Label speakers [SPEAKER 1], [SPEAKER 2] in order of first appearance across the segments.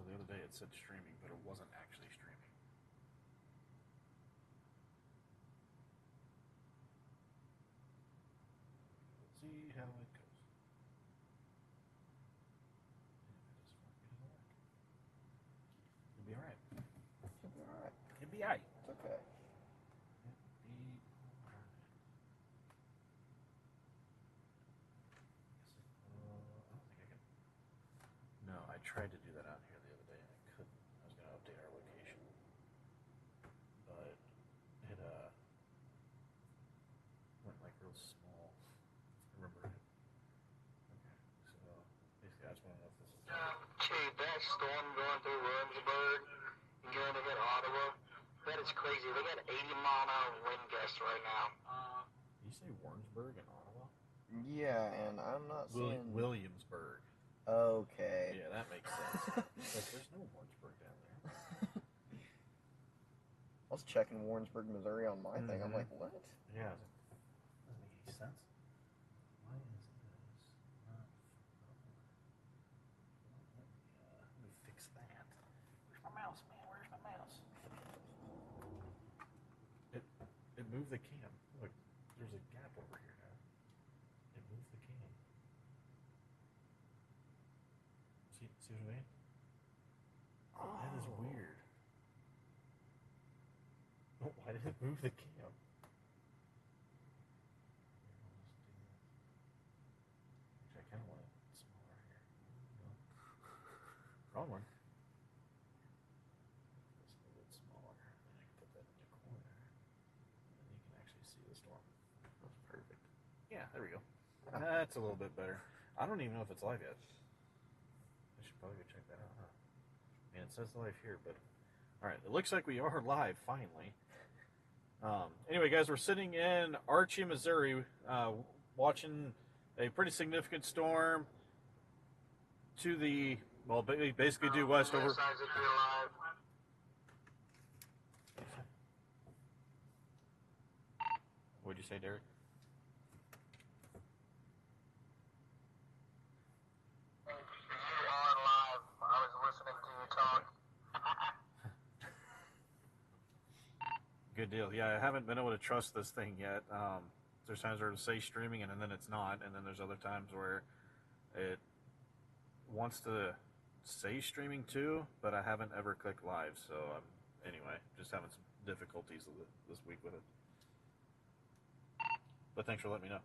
[SPEAKER 1] So the other day it said streaming, but it wasn't actually streaming. Let's see how it goes. You'll be alright.
[SPEAKER 2] Should be alright.
[SPEAKER 1] It'll be alright.
[SPEAKER 2] It's okay.
[SPEAKER 1] No, I tried to do that out here the other day and I couldn't. I was going to update our location, but it went like real small. Remember it? Okay, so basically I just want to know if this is.
[SPEAKER 3] Dude, that storm going through Williamsburg and going to hit Ottawa, that is crazy. They got 80-mile-an-hour wind gusts right now.
[SPEAKER 1] Did you say Warrensburg and Ottawa?
[SPEAKER 2] Yeah, and I'm not seeing...
[SPEAKER 1] Williamsburg.
[SPEAKER 2] Okay.
[SPEAKER 1] Yeah, that makes sense. Like, there's no Warrensburg down there.
[SPEAKER 2] I was checking Warrensburg, Missouri on my thing. I'm like, what?
[SPEAKER 1] Yeah, doesn't make any sense. Why is this not? Let me fix that. Where's my mouse, man? Where's my mouse? It moved the cam. Look, there's a gap over here now. It moved the cam. See what I mean? Oh. That is weird. Oh, why did it move the cam? Actually, I kind of want it smaller here. No. Wrong one. This a little bit smaller. And I can put that in the corner. And you can actually see the storm. That's perfect. Yeah, there we go. That's a little bit better. I don't even know if it's live yet. I should probably go check that out, huh? Man, it says live here, but... Alright, it looks like we are live, finally. Anyway, guys, we're sitting in Archie, Missouri, watching a pretty significant storm to the, well, basically due west over... What'd you say, Derek? Good deal. Yeah, I haven't been able to trust this thing yet. There's times where it'll say streaming and then it's not, and then there's other times where it wants to say streaming too, but I haven't ever clicked live. So anyway, just having some difficulties this week with it. But thanks for letting me know.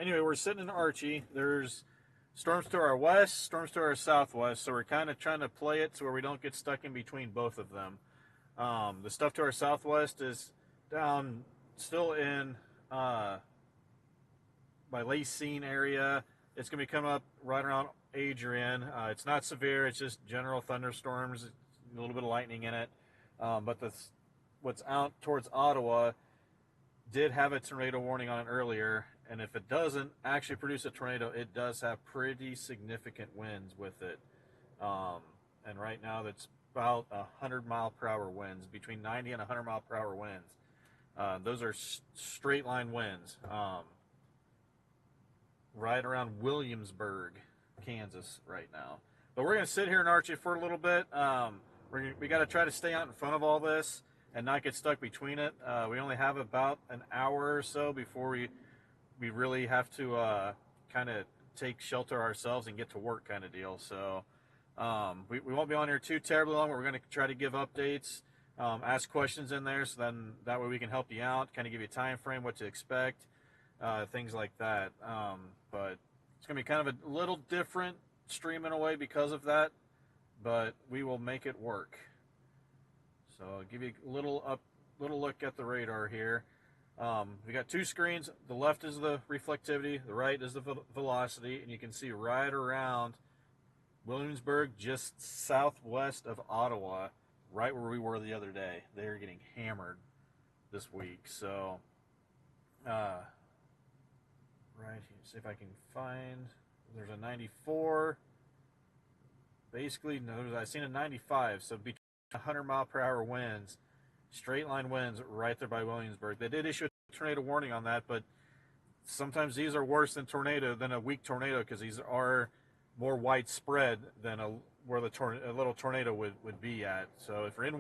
[SPEAKER 1] Anyway, we're sitting in Archie. There's storms to our west, storms to our southwest, so we're kind of trying to play it to where we don't get stuck in between both of them. The stuff to our southwest is down still in by Lacine area. It's going to be coming up right around Adrian. It's not severe. It's just general thunderstorms, a little bit of lightning in it. But what's out towards Ottawa did have a tornado warning on it earlier. And if it doesn't actually produce a tornado, it does have pretty significant winds with it. And right now that's about 100-mile-per-hour winds, between 90 and 100-mile-per-hour winds. Those are straight line winds. Right around Williamsburg, Kansas right now. But we're going to sit here in Archie for a little bit. We got to try to stay out in front of all this and not get stuck between it. We only have about an hour or so before we really have to kind of take shelter ourselves and get to work kind of deal. So we won't be on here too terribly long. We're going to try to give updates, ask questions in there, so then that way we can help you out, kind of give you a time frame, what to expect, things like that. But it's going to be kind of a little different stream in a way because of that, but we will make it work. So I'll give you a little look at the radar here. We got two screens. The left is the reflectivity, the right is the velocity, and you can see right around Williamsburg, just southwest of Ottawa, right where we were the other day. They're getting hammered this week. So, right here, see if I can find, there's a 94. Basically, no, I've seen a 95. So between 100-mile-per-hour winds, straight line winds right there by Williamsburg. They did issue a tornado warning on that, but sometimes these are worse than a weak tornado because these are more widespread than where the a little tornado would be at. So if you're in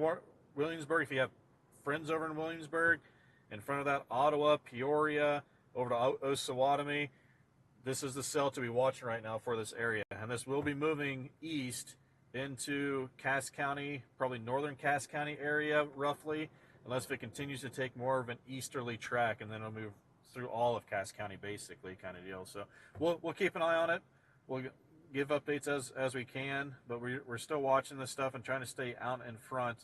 [SPEAKER 1] Williamsburg, if you have friends over in Williamsburg, in front of that, Ottawa, Peoria, over to Osawatomie, this is the cell to be watching right now for this area. And this will be moving east into Cass County, probably northern Cass County area, roughly, unless if it continues to take more of an easterly track, and then it'll move through all of Cass County, basically, kind of deal. So we'll keep an eye on it. We'll give updates as we can, but we're still watching this stuff and trying to stay out in front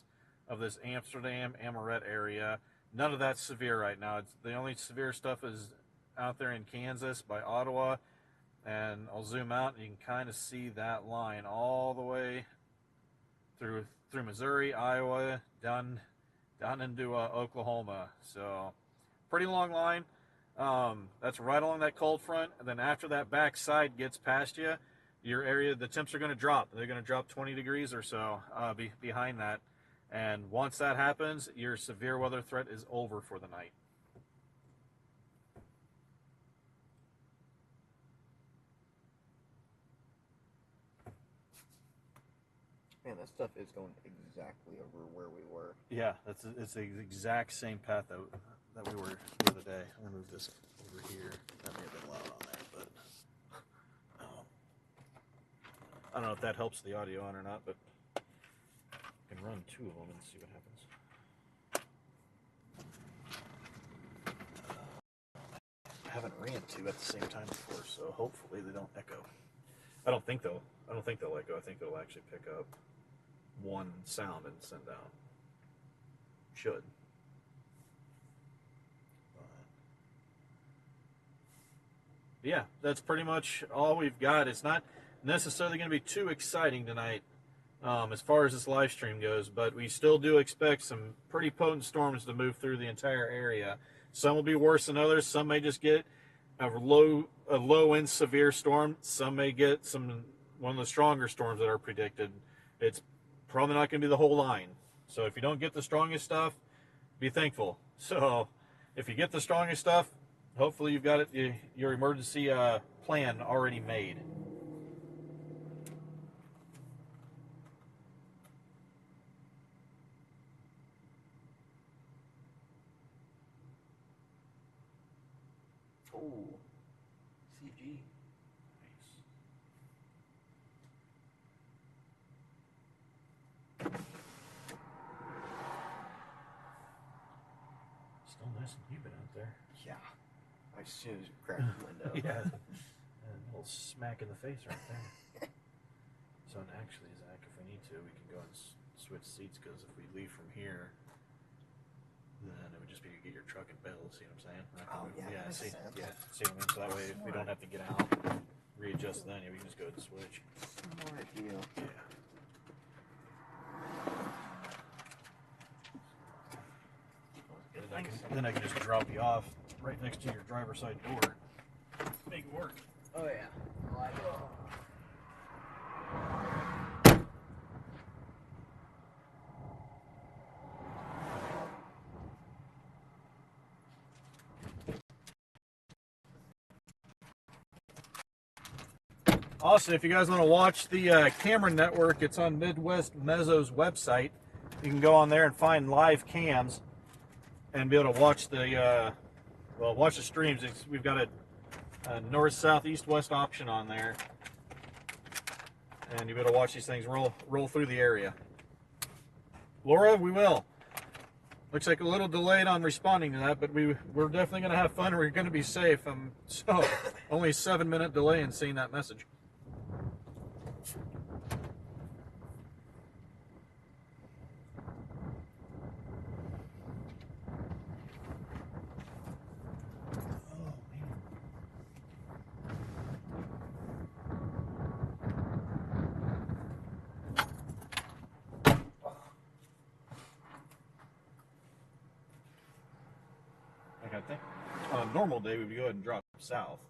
[SPEAKER 1] of this Amsterdam, Amoret area. None of that's severe right now. The only severe stuff is out there in Kansas by Ottawa, and I'll zoom out and you can kind of see that line all the way through Missouri, Iowa, down into Oklahoma. So pretty long line. That's right along that cold front, and then after that back side gets past you, your area, the temps are going to drop. They're going to drop 20 degrees or so behind that. And once that happens, your severe weather threat is over for the night.
[SPEAKER 2] Man, that stuff is going exactly over where we were.
[SPEAKER 1] Yeah, it's the exact same path that we were the other day. I'm going to move this over here. That may have been loud on there, but I don't know if that helps the audio on or not, but I can run two of them and see what happens. I haven't ran two at the same time before, so hopefully they don't echo. I don't think they'll echo. I think they'll actually pick up one sound and send out. Should. But yeah, that's pretty much all we've got. It's not necessarily going to be too exciting tonight as far as this live stream goes, but we still do expect some pretty potent storms to move through the entire area. Some will be worse than others. Some may just get a low end severe storm. Some may get one of the stronger storms that are predicted. It's probably not going to be the whole line. So if you don't get the strongest stuff, be thankful. So if you get the strongest stuff, hopefully you've got your emergency plan already made. Oh, CG. Nice. Still nice and humid out there.
[SPEAKER 2] Yeah. As soon as you crack the window.
[SPEAKER 1] Yeah. And a little smack in the face right there. So actually, Zach, if we need to, we can go and switch seats, because if we leave from here, then it would just be to get your truck and bail. See what I'm saying?
[SPEAKER 2] Yeah.
[SPEAKER 1] See what I mean? So that way, we don't have to get out, readjust then. We can just go ahead and switch.
[SPEAKER 2] Smart deal.
[SPEAKER 1] Yeah. Then I can just drop you off right next to your driver's side door. Make it work.
[SPEAKER 2] Oh yeah. I like it.
[SPEAKER 1] Also, if you guys want to watch the Camera Network, it's on Midwest Mezzo's website. You can go on there and find live cams and be able to watch the watch the streams. We've got a north, south, east, west option on there, and you'll be able to watch these things roll through the area. Laura, we will. Looks like a little delayed on responding to that, but we're definitely going to have fun. We're going to be safe. So only a 7-minute delay in seeing that message. I think on a normal day we would go ahead and drop south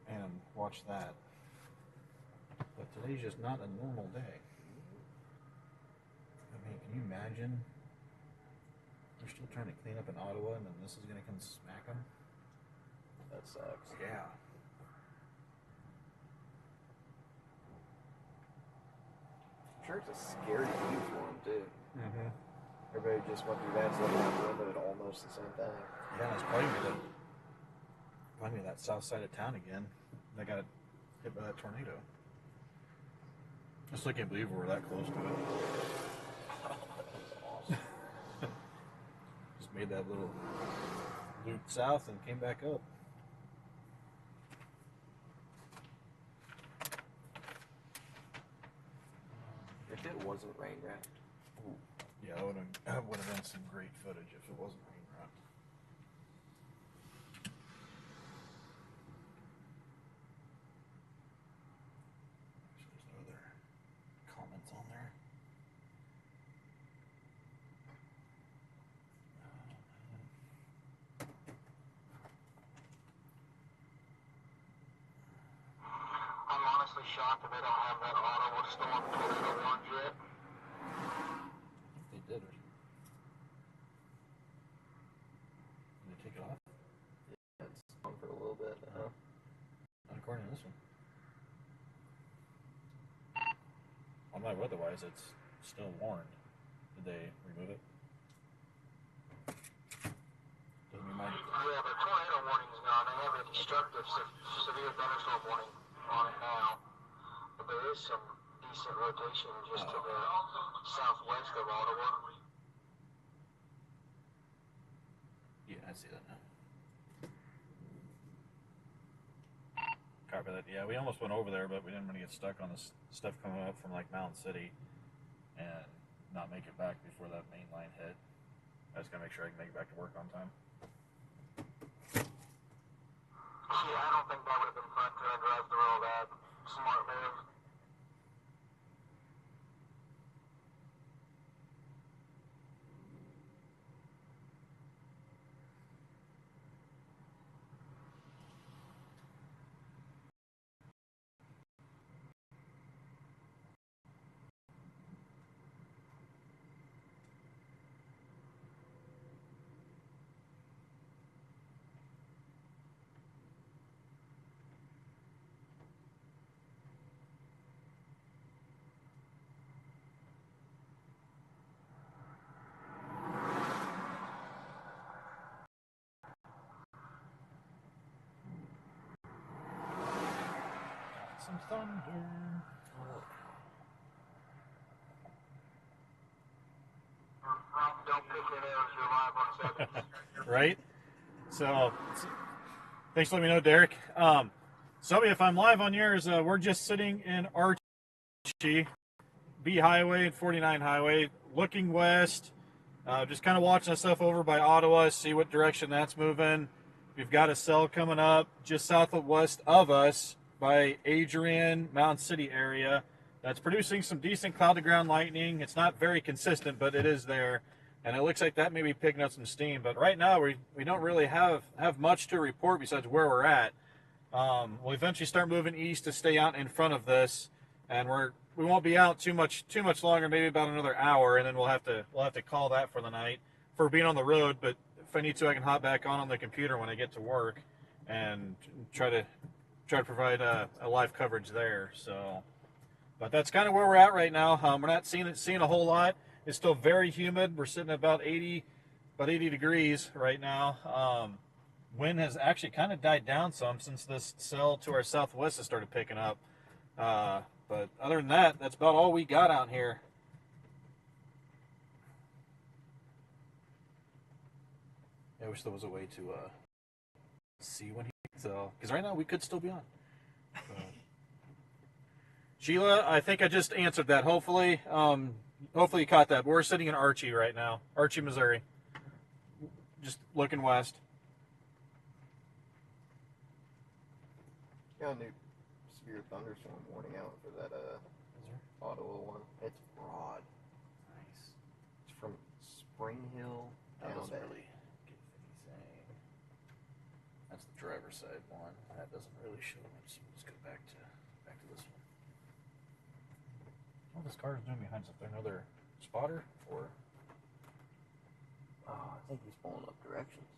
[SPEAKER 1] and watch that, but today's just not a normal day. I mean, can you imagine they're still trying to clean up in Ottawa and then this is going to come smack them?
[SPEAKER 2] That sucks.
[SPEAKER 1] Yeah.
[SPEAKER 2] sure it's a scary view for them too.
[SPEAKER 1] Mm-hmm.
[SPEAKER 2] Everybody just went through that, so they got wind at almost the same time.
[SPEAKER 1] Yeah, it's probably that south side of town again. They got hit by that tornado. I still can't believe we're that close to it.
[SPEAKER 2] Awesome.
[SPEAKER 1] Just made that little loop south and came back up.
[SPEAKER 2] If it wasn't rain wrapped.
[SPEAKER 1] Yeah, that would have been some great footage if it wasn't rain wrapped. There's no other comments on there.
[SPEAKER 3] I'm honestly shocked that they don't have that Ottawa storm tornado warned yet.
[SPEAKER 1] They did. Did they take it off?
[SPEAKER 2] Yeah, it's on for a little bit now.
[SPEAKER 1] Not according to this one. On my weatherwise, it's still warned. Did they remove it? Doesn't remind it.
[SPEAKER 3] Yeah, the tornado warning's gone. They have a destructive severe thunderstorm warning on it now. But there is some decent rotation just to the southwest of Ottawa.
[SPEAKER 1] Yeah, I see that now. Copy that. Yeah, we almost went over there, but we didn't want to get stuck on this stuff coming up from like Mountain City and not make it back before that main line hit. I just gotta make sure I can make it back to work on time.
[SPEAKER 3] Yeah, I don't think that would have been fun to drive through all that. Smart move.
[SPEAKER 1] Some thunder.
[SPEAKER 3] Don't pick your nose, you're live on seconds.
[SPEAKER 1] Right? So, thanks for letting me know, Derek. So if I'm live on yours, we're just sitting in Archie, B Highway and 49 Highway, looking west, just kind of watching stuff over by Ottawa, see what direction that's moving. We've got a cell coming up just southwest of us by Adrian, Mountain City area. That's producing some decent cloud-to-ground lightning. It's not very consistent, but it is there. And it looks like that may be picking up some steam. But right now, we don't really have much to report besides where we're at. We'll eventually start moving east to stay out in front of this. And we won't be out too much longer, maybe about another hour. And then we'll have to call that for the night for being on the road. But if I need to, I can hop back on the computer when I get to work and try to provide a live coverage there. So, but that's kind of where we're at right now. We're not seeing a whole lot. It's still very humid. We're sitting at about 80 degrees right now. Wind has actually kind of died down some since this cell to our southwest has started picking up. But other than that, that's about all we got out here. I wish there was a way to see when because right now we could still be on. Sheila, I think I just answered that. Hopefully you caught that. But we're sitting in Archie right now, Archie, Missouri, just looking west.
[SPEAKER 2] Got a new severe thunderstorm warning out for that Ottawa one. It's broad.
[SPEAKER 1] Nice.
[SPEAKER 2] It's from Spring Hill
[SPEAKER 1] That
[SPEAKER 2] down
[SPEAKER 1] doesn't
[SPEAKER 2] to
[SPEAKER 1] really give anything. That's the driver's side one. That doesn't really show much. Let's go back to this one. What this car is doing behind us? Is there another spotter or?
[SPEAKER 2] I think he's pulling up directions.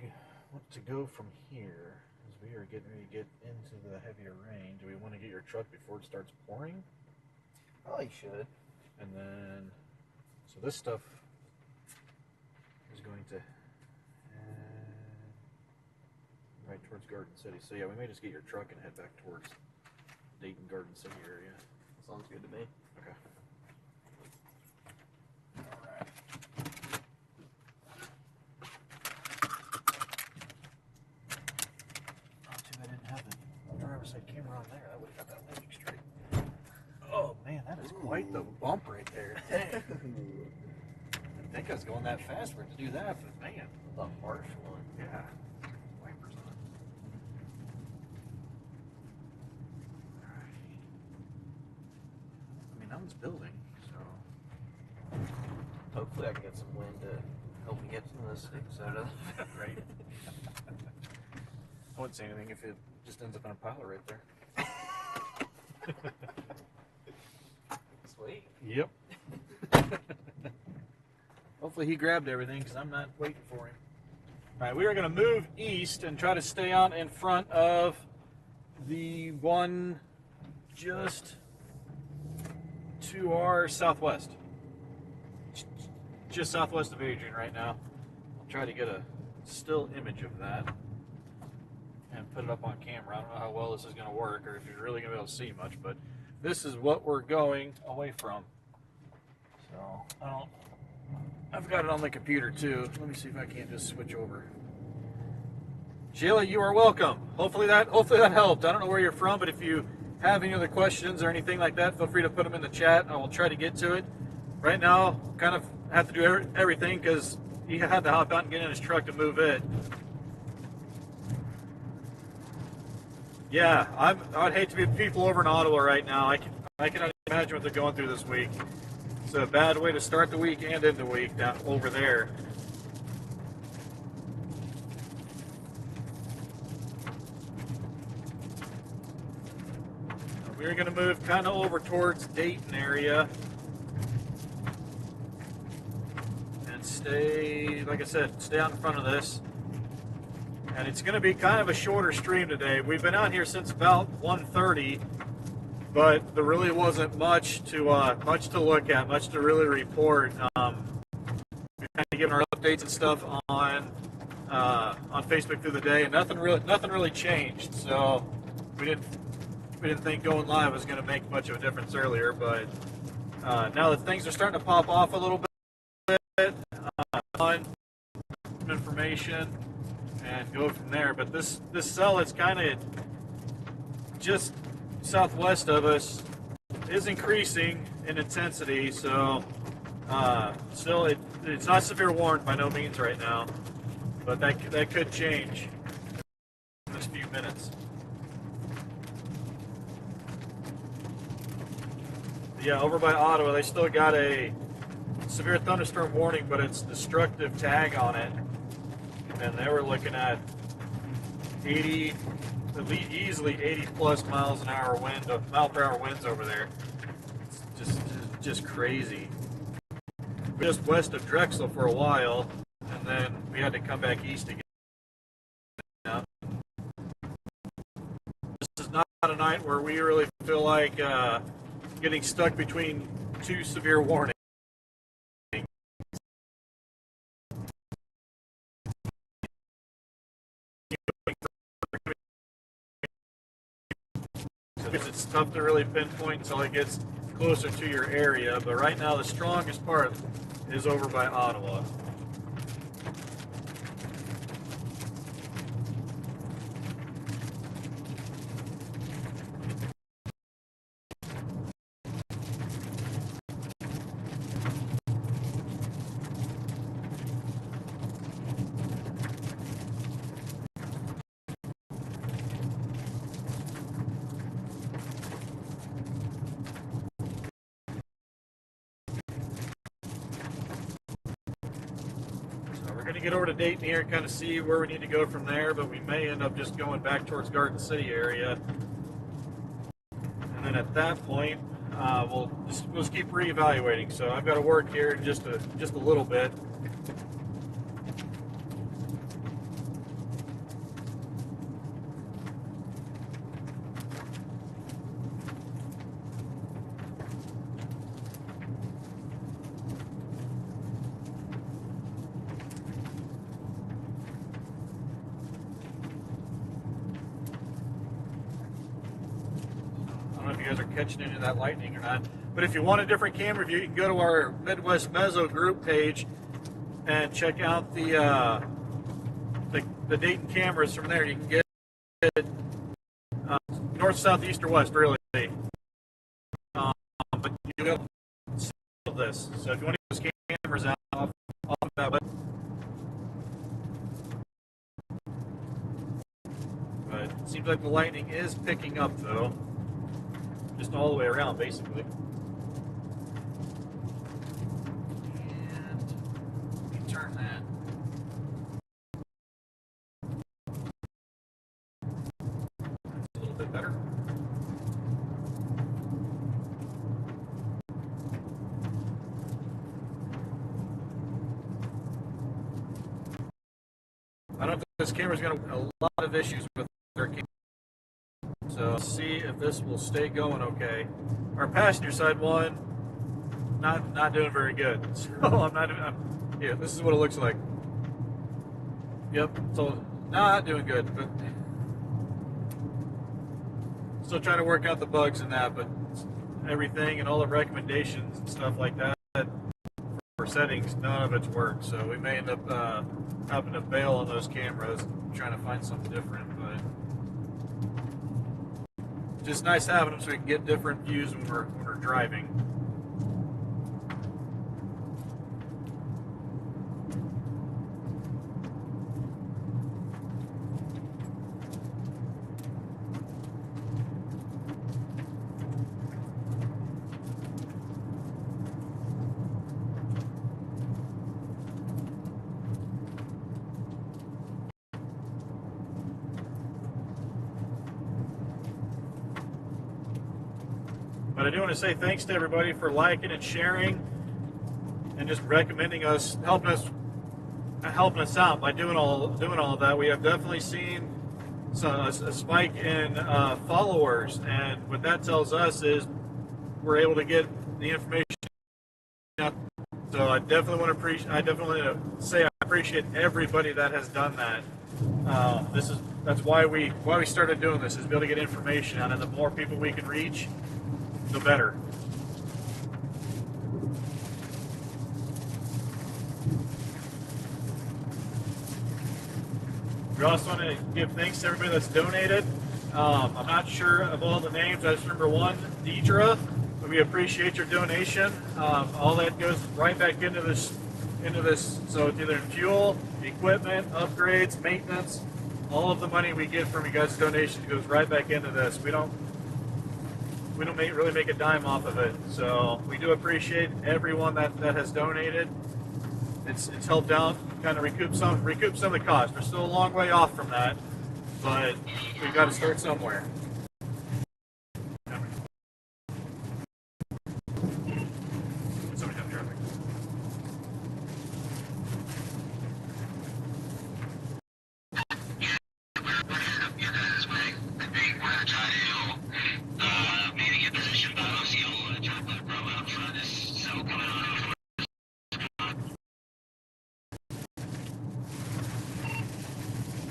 [SPEAKER 1] we want to go from here, as we are getting ready to get into the heavier rain, do we want to get your truck before it starts pouring?
[SPEAKER 2] Probably should.
[SPEAKER 1] And then, so this stuff is going to head right towards Garden City. So yeah, we may just get your truck and head back towards Dayton Garden City area.
[SPEAKER 2] Sounds good to me.
[SPEAKER 1] Okay. Too bad I didn't have the driver's side camera on there. I would have got that landing straight. Oh man, that is quite the bump right there. Dang. I didn't think I was going that fast for it to do that, but man.
[SPEAKER 2] The harsh one.
[SPEAKER 1] Yeah. Wipers on. Alright. I mean, no one's building, so.
[SPEAKER 2] Hopefully I can get some wind to help me get some of the sticks out of it.
[SPEAKER 1] Right. I wouldn't say anything if it just ends up on a pile right there.
[SPEAKER 2] Sweet.
[SPEAKER 1] Yep. Hopefully he grabbed everything because I'm not waiting for him. All right, we are going to move east and try to stay out in front of the one just to our southwest. Just southwest of Adrian right now. I'll try to get a still image of that and put it up on camera. I don't know how well this is going to work or if you're really going to be able to see much, but this is what we're going away from. So, I've got it on the computer too. Let me see if I can't just switch over. Sheila, you are welcome. Hopefully that helped. I don't know where you're from, but if you have any other questions or anything like that, feel free to put them in the chat. I will try to get to it. Right now, kind of have to do everything because he had to hop out and get in his truck to move it. Yeah, I'd hate to be the people over in Ottawa right now. I cannot imagine what they're going through this week. It's a bad way to start the week and end the week down over there. We're going to move kind of over towards Dayton area and stay, like I said, stay out in front of this. And it's going to be kind of a shorter stream today. We've been out here since about 1:30, but there really wasn't much to look at, much to really report. We've kind of given our updates and stuff on Facebook through the day, and nothing really changed. So we didn't think going live was going to make much of a difference earlier, but now that things are starting to pop off a little bit, on information. And go from there. But this cell is kind of just southwest of us is increasing in intensity. So still, it's not severe warned by no means right now, but that could change in this few minutes. Yeah, over by Ottawa, they still got a severe thunderstorm warning, but it's destructive tag on it. And they were looking at 80, easily 80 plus miles an hour mile per hour winds over there. It's just crazy. We're just west of Drexel for a while, and then we had to come back east again. Now, this is not a night where we really feel like getting stuck between two severe warnings. It's tough to really pinpoint until it gets closer to your area, but right now the strongest part is over by Ottawa. Get over to Dayton here and kind of see where we need to go from there, but we may end up just going back towards Garden City area. And then at that point, we'll just keep reevaluating. So I've got to work here just a little bit. you guys are catching any of that lightning or not. But if you want a different camera view, you can go to our Midwest Mezzo group page and check out the Dayton cameras from there. You can get north, south, east, or west, really. But you will see this. So if you want to get those cameras out off of that web. But it seems like the lightning is picking up, though. Just all the way around, basically. And let me turn that. That's a little bit better. I don't think this camera's got a lot of issues with their camera. So let's see if this will stay going okay. Our passenger side one, not doing very good. So yeah, this is what it looks like. Yep, so not doing good, but still trying to work out the bugs in that, but everything and all the recommendations and stuff like that for settings, none of it's worked. So we may end up having to bail on those cameras, trying to find something different, but just nice having them so we can get different views when we're driving. But I do want to say thanks to everybody for liking and sharing and just recommending us, helping us out by doing all of that. We have definitely seen a spike in followers, and what that tells us is we're able to get the information out. So I definitely want to say I appreciate everybody that has done that. That's why we started doing this, is be able to get information out, and the more people we can reach, the better. We also want to give thanks to everybody that's donated. I'm not sure of all the names. I just remember one, Deidre. But we appreciate your donation. All that goes right back into this. So it's either in fuel, equipment, upgrades, maintenance. All of the money we get from you guys' donations goes right back into this. We don't really make a dime off of it. So we do appreciate everyone that has donated. It's helped out, kind of recoup some of the cost. We're still a long way off from that, but we've got to start somewhere. Somebody got traffic.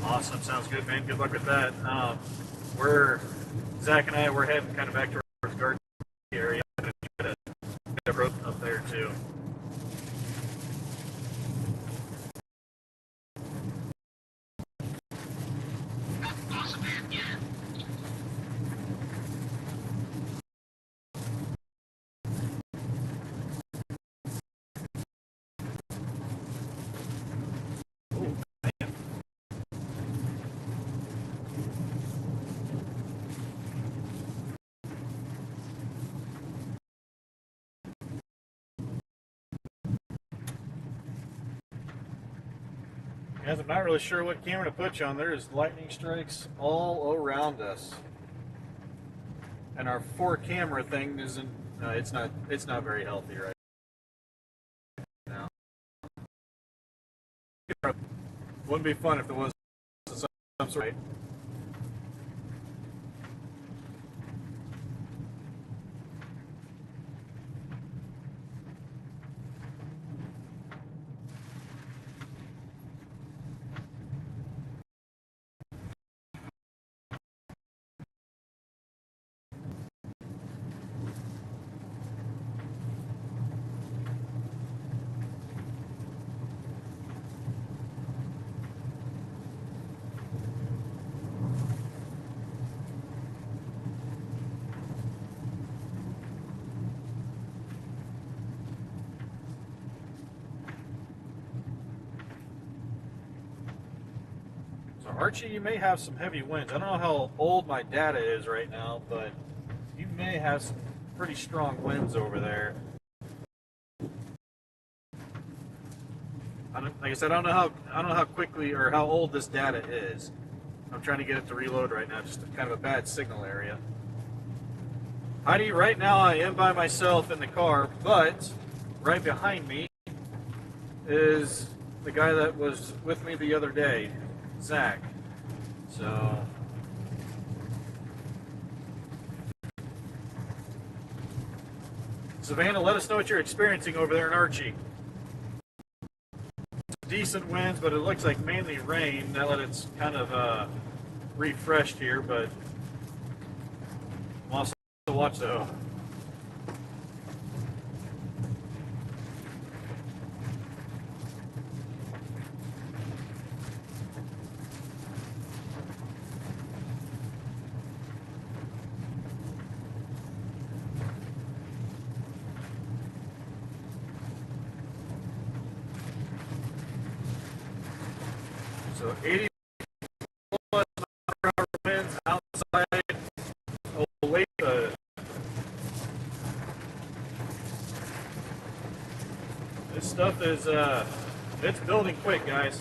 [SPEAKER 1] Awesome, sounds good, man. Good luck with that. Zach and I, we're heading kind of back towards Garden area and try to get a road up there too. Awesome, man. Yeah. Guys, I'm not really sure what camera to put you on. There's lightning strikes all around us, and our 4-camera thing isn't. It's not very healthy right now. Wouldn't be fun if there was some sort of. Archie, you may have some heavy winds. I don't know how old my data is right now, but you may have some pretty strong winds over there. Like I said, I don't know how quickly or how old this data is. I'm trying to get it to reload right now. Just kind of a bad signal area. Heidi, right now I am by myself in the car, but right behind me is the guy that was with me the other day, Zach. So Savannah, let us know what you're experiencing over there in Archie. Decent winds, but it looks like mainly rain now that it's kind of refreshed here, but we'll also watch though. So 80 plus mile-per-hour winds outside. Oh, wait, this stuff is it's building quick, guys.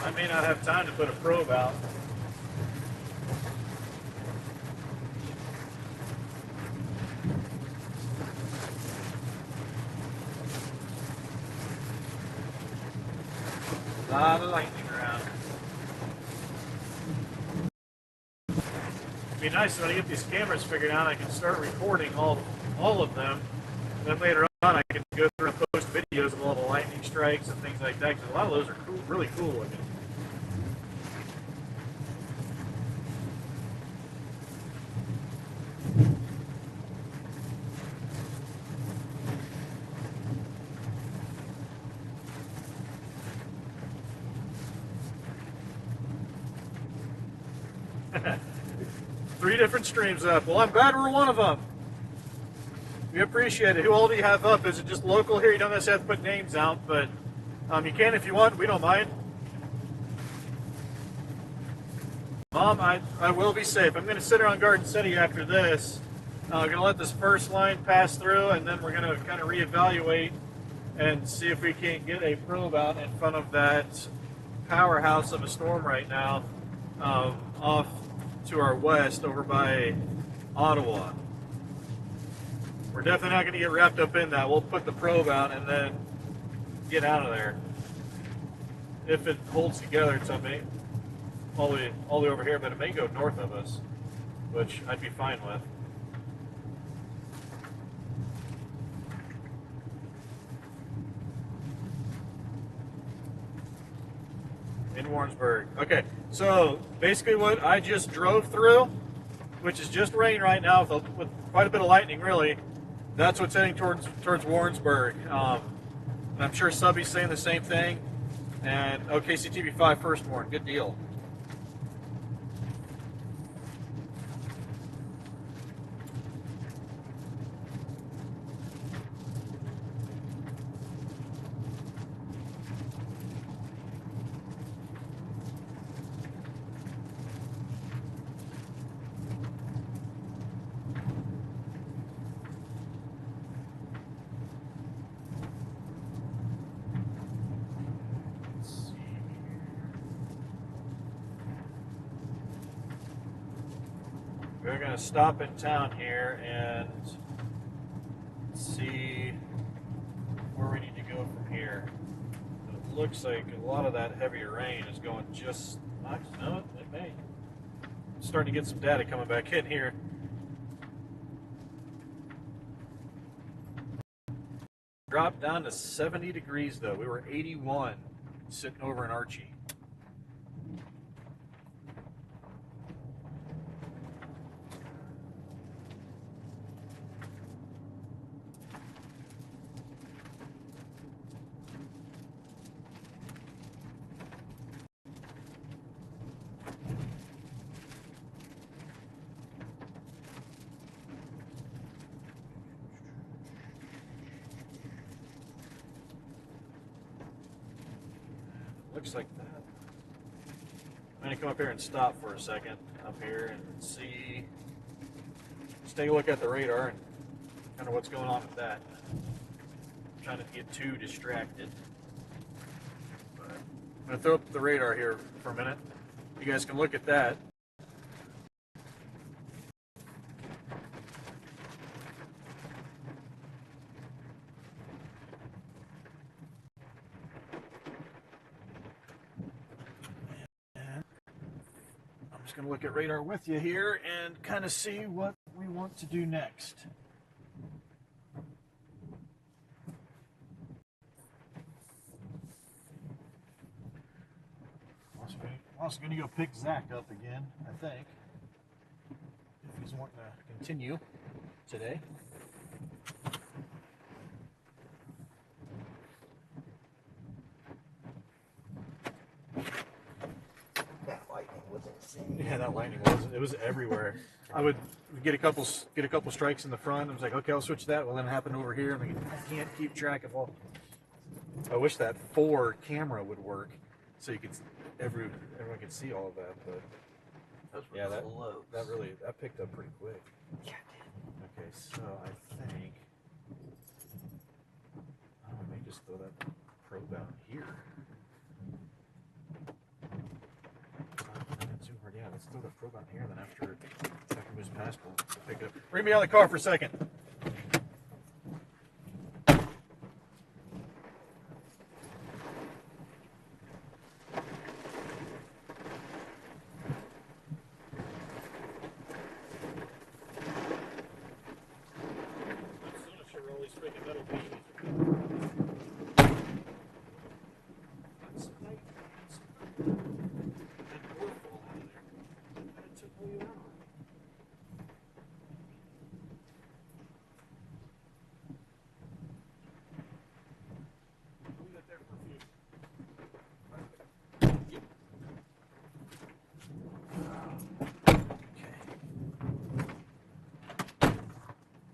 [SPEAKER 1] I may not have time to put a probe out. A lot of lightning around. It'd be nice when I get these cameras figured out. I can start recording all of them. And then later on, I can go through and post videos of all the lightning strikes and things like that. Because a lot of those are cool, really cool looking. Three different streams up. Well, I'm glad we're one of them. We appreciate it. Who all do you have up? Is it just local here? You don't necessarily have to put names out, but you can if you want. We don't mind. Mom, I will be safe. I'm going to sit here on Garden City after this. I'm going to let this first line pass through, and then we're going to kind of reevaluate and see if we can't get a probe out in front of that powerhouse of a storm right now off to our west over by Ottawa. We're definitely not going to get wrapped up in that. We'll put the probe out and then get out of there. If it holds together, it's all the way over here, but it may go north of us, which I'd be fine with. In Warrensburg. Okay, so basically what I just drove through, which is just rain right now with quite a bit of lightning, really, that's what's heading towards Warrensburg. And I'm sure Subby's saying the same thing. And OKCTV5 first warn, good deal. We're going to stop in town here and see where we need to go from here. It looks like a lot of that heavier rain is going just, no, it may. I'm starting to get some data coming back in here. Dropped down to 70 degrees though. We were 81 sitting over in Archie. Looks like that. I'm going to come up here and stop for a second up here and see. Let's take a look at the radar and kind of what's going on with that. I'm trying not to get too distracted. But I'm going to throw up the radar here for a minute. You guys can look at that. Going to look at radar with you here and kind of see what we want to do next. Also going to go pick Zach up again, I think, if he's wanting to continue today. Yeah, that lightning was everywhere. I would get a couple strikes in the front. I was like, okay, I'll switch that. Well, then it happened over here. I'm like, I can't keep track of all. I wish that 4 camera would work, so you could everyone could see all of that. But yeah, that picked up pretty quick. Yeah, it did. Okay, so I think I may just throw that probe out here. Yeah, let's throw the probe out here, and then after it moves past, we'll pick it up. Bring me out of the car for a second.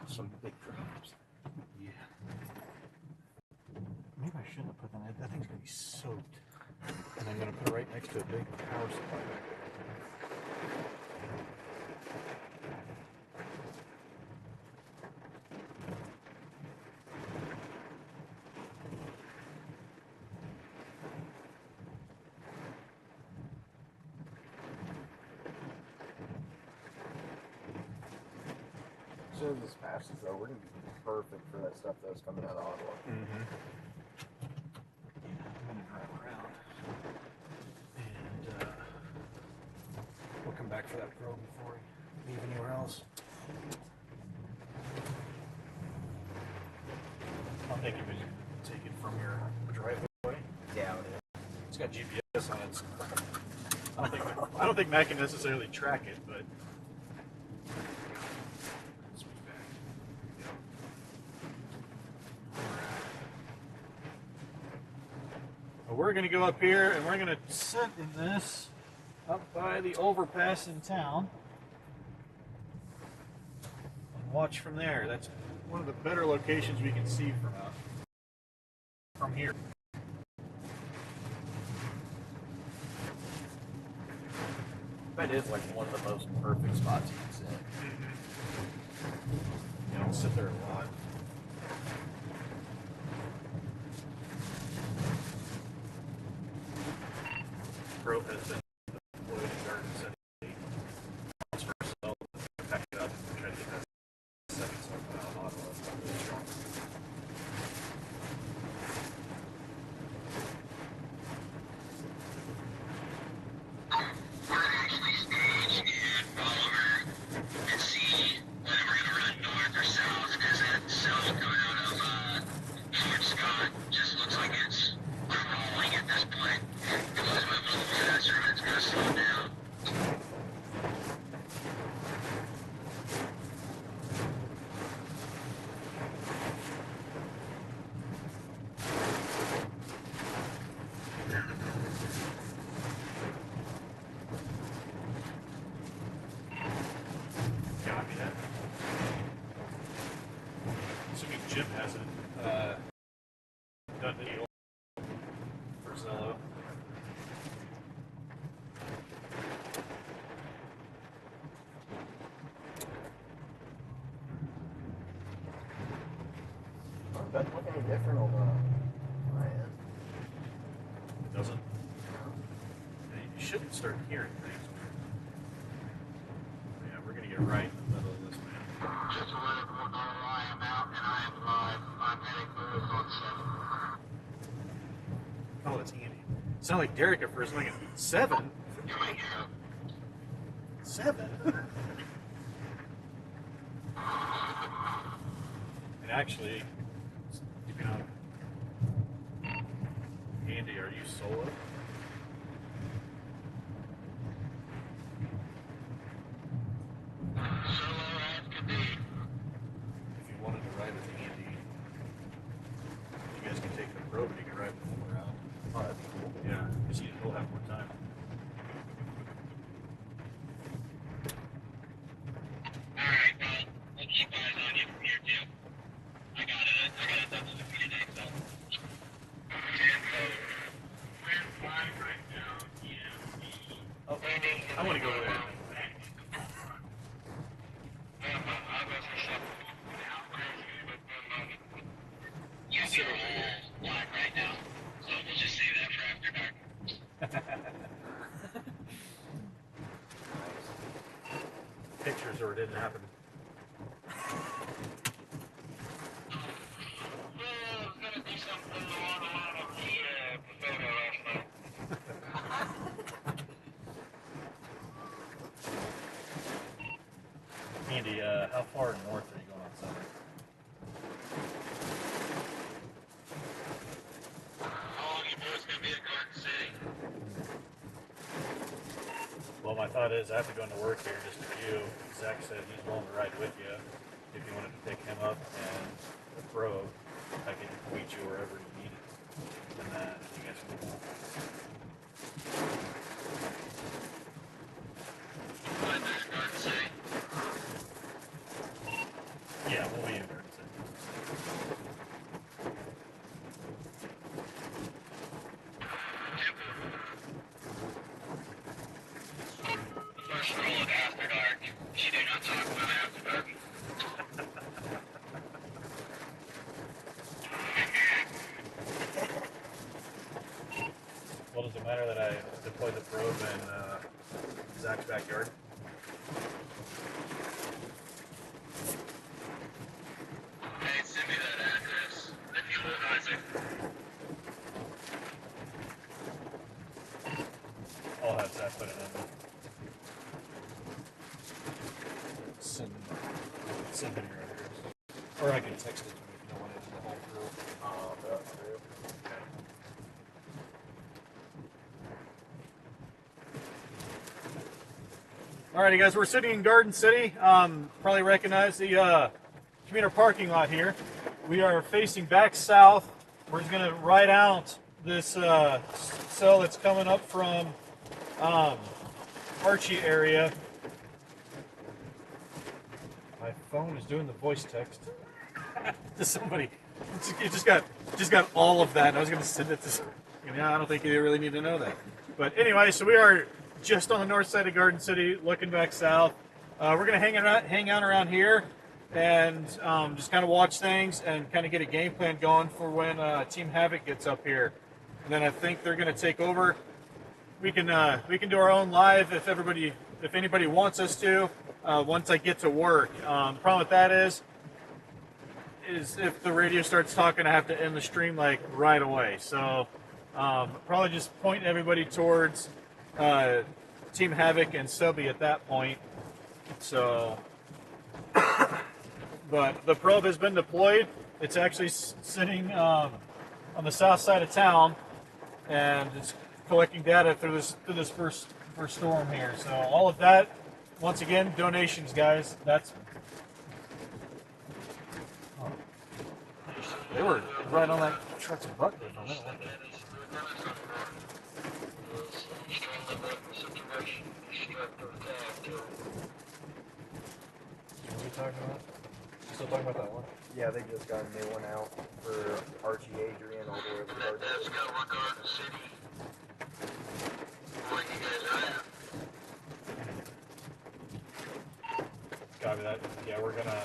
[SPEAKER 1] Some big drops. Yeah. Maybe I shouldn't have put that in. That thing's going to be soaked. And I'm going to put it right next to a big power supply back there.
[SPEAKER 2] As soon as this passes, though, we're going to be perfect for that stuff that was coming out of Ottawa.
[SPEAKER 1] Mm-hmm. Yeah, I'm going to drive around. And we'll come back for that probe before we leave anywhere else. I'm thinking we should take it from your driveway.
[SPEAKER 2] Yeah,
[SPEAKER 1] It's got GPS on it. So I don't think Mac can necessarily track it, but. We're going to go up here and we're going to sit in this up by the overpass in town and watch from there. That's one of the better locations we can see from here.
[SPEAKER 2] that is like one of the most perfect spots you can sit.
[SPEAKER 1] You don't sit there a lot. Probe has been deployed in Garden City. Once for herself, pack it up and try to get that second stuff out of Ottawa.
[SPEAKER 3] We're actually staged and follow her and see whether we're going to run north or south, because that's
[SPEAKER 2] different on my end.
[SPEAKER 1] It doesn't? You shouldn't start hearing things. Yeah, we're going to get right in the middle of this, man.
[SPEAKER 3] Just to let everyone know, I am out and I am live. I'm heading north on 7.
[SPEAKER 1] Oh, that's Andy. Sound like Derek at first. Like 7?
[SPEAKER 3] You might hear him.
[SPEAKER 1] 7? And actually, you know, Andy, are you solo?
[SPEAKER 3] Solo as could be.
[SPEAKER 1] If you wanted to ride with Andy, you guys can take the probe and you can ride with him around.
[SPEAKER 2] Oh, that'd be cool.
[SPEAKER 1] Yeah, because he'll have more time.
[SPEAKER 3] Alright, well, we'll keep eyes on you from here too. I got a double with me today, so. We're fine right now. Yeah.
[SPEAKER 1] Oh, I want to go with that.
[SPEAKER 3] I'll go for something. You see the whole line right now, so we'll just save that for after dark.
[SPEAKER 1] Pictures or it didn't happen.
[SPEAKER 3] Well, it's gonna be something along the line of the photo last night.
[SPEAKER 1] Andy, how far north are you going on Sunday?
[SPEAKER 3] How long you boys gonna be at Garden City?
[SPEAKER 1] Well, my thought is I have to go into work here in just a few. Zach said he's willing to ride with you if you wanted to pick him up and the probe. I could meet you wherever you needed. And then you guys can go.
[SPEAKER 3] Right there at Garden City.
[SPEAKER 1] Yeah, we'll be in Garden City.
[SPEAKER 3] First rule of After Dark, you do not talk about After Dark.
[SPEAKER 1] Well, does it matter that I deploy the probe in Zach's backyard?
[SPEAKER 3] Hey, send me that address, if you will, Isaac.
[SPEAKER 1] I'll have Zach put it in. Send him your address. Or I can text it to him if you don't want it to the whole group.
[SPEAKER 2] Oh, that's true.
[SPEAKER 1] Alrighty guys, we're sitting in Garden City. Probably recognize the commuter parking lot here. We are facing back south. We're just gonna ride out this cell that's coming up from Archie area. My phone is doing the voice text to somebody. It just got all of that. And I was gonna send it to somebody. I don't think you really need to know that. But anyway, so we are just on the north side of Garden City, looking back south. We're gonna hang out around here and just kind of watch things and kind of get a game plan going for when Team Havoc gets up here. And then I think they're gonna take over. We can do our own live if anybody wants us to. Once I get to work. The problem with that is if the radio starts talking, I have to end the stream like right away. So probably just point everybody towards Team Havoc and Subby at that point. So, but the probe has been deployed. It's actually sitting on the south side of town, and it's collecting data through this first storm here. So all of that, once again, donations, guys. They were right on that truck's butt there for a minute, weren't they? What are we talking about? Still talking about that one?
[SPEAKER 2] Yeah, they just got a new one out for Archie Adrian all the way over
[SPEAKER 3] And that
[SPEAKER 2] Garden
[SPEAKER 3] dev's got one Garden City. Where you guys are at.
[SPEAKER 1] Copy that. Yeah, we're gonna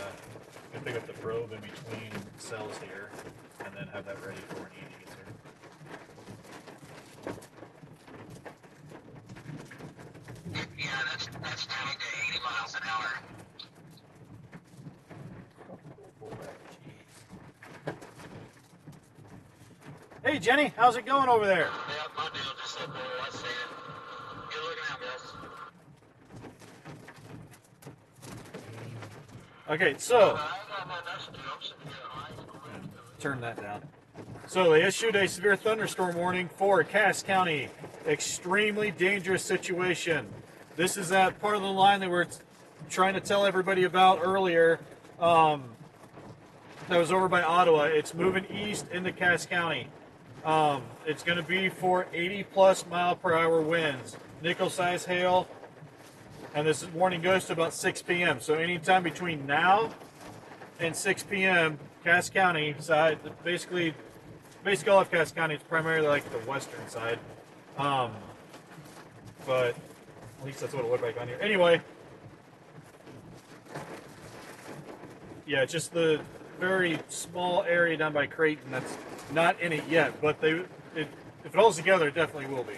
[SPEAKER 1] pick up the probe in between cells here, and and then have that ready for when Andy gets here.
[SPEAKER 3] Yeah, that's 90 to 80 miles an hour.
[SPEAKER 1] Hey Jenny, how's it going over there?
[SPEAKER 3] Yeah, my deal just up there. I see it. Good looking out, guys.
[SPEAKER 1] Okay, so
[SPEAKER 3] I ain't got nothing else to do. I'm sitting here. I ain't going to
[SPEAKER 1] turn that down. So they issued a severe thunderstorm warning for Cass County. Extremely dangerous situation. This is that part of the line that we're trying to tell everybody about earlier. That was over by Ottawa. It's moving east into Cass County. It's going to be for 80 plus mile per hour winds, nickel size hail, and this warning goes to about 6 p.m. So anytime between now and 6 p.m., Cass County side, basically all of Cass County, it's primarily like the western side, but at least that's what it looked like on here. Anyway, yeah, just the very small area down by Creighton that's not in it yet, but if it holds together, it definitely will be.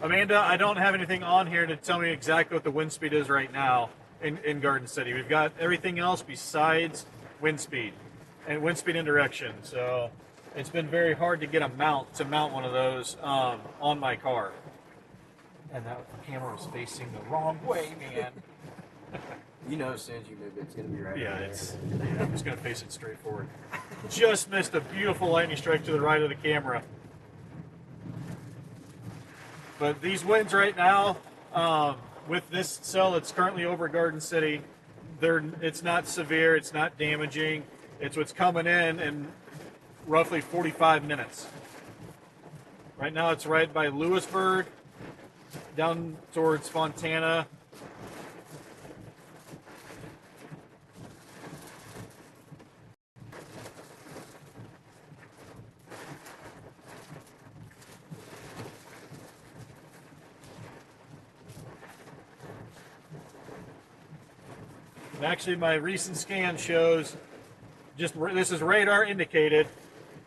[SPEAKER 1] Amanda, I don't have anything on here to tell me exactly what the wind speed is right now in Garden City. We've got everything else besides wind speed and wind speed and direction. So it's been very hard to get a mount one of those on my car. And that camera was facing the wrong way, man.
[SPEAKER 2] You know, as soon as you move it, it's going to be right
[SPEAKER 1] Yeah,
[SPEAKER 2] there.
[SPEAKER 1] I'm just going to face it straight forward. Just missed a beautiful lightning strike to the right of the camera. But these winds right now, with this cell that's currently over Garden City, it's not severe, it's not damaging. It's what's coming in roughly 45 minutes. Right now it's right by Lewisburg, down towards Fontana. And actually, my recent scan shows this is radar indicated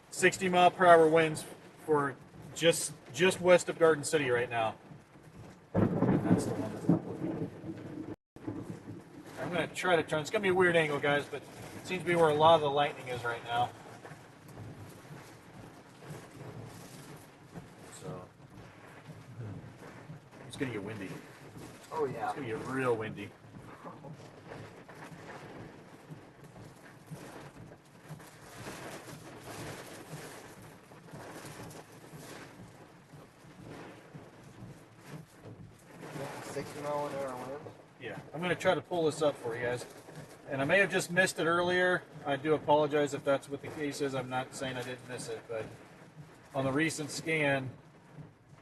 [SPEAKER 1] 60 mile per hour winds for just west of Garden City right now. That's the one that's not working. I'm going to try to turn. It's going to be a weird angle, guys, but it seems to be where a lot of the lightning is right now. So it's going to get windy.
[SPEAKER 2] Oh, yeah.
[SPEAKER 1] It's going to get real windy.
[SPEAKER 2] Yeah, 60 mile an hour wind.
[SPEAKER 1] Yeah, I'm going to try to pull this up for you guys. And I may have just missed it earlier. I do apologize if that's what the case is. I'm not saying I didn't miss it, but on the recent scan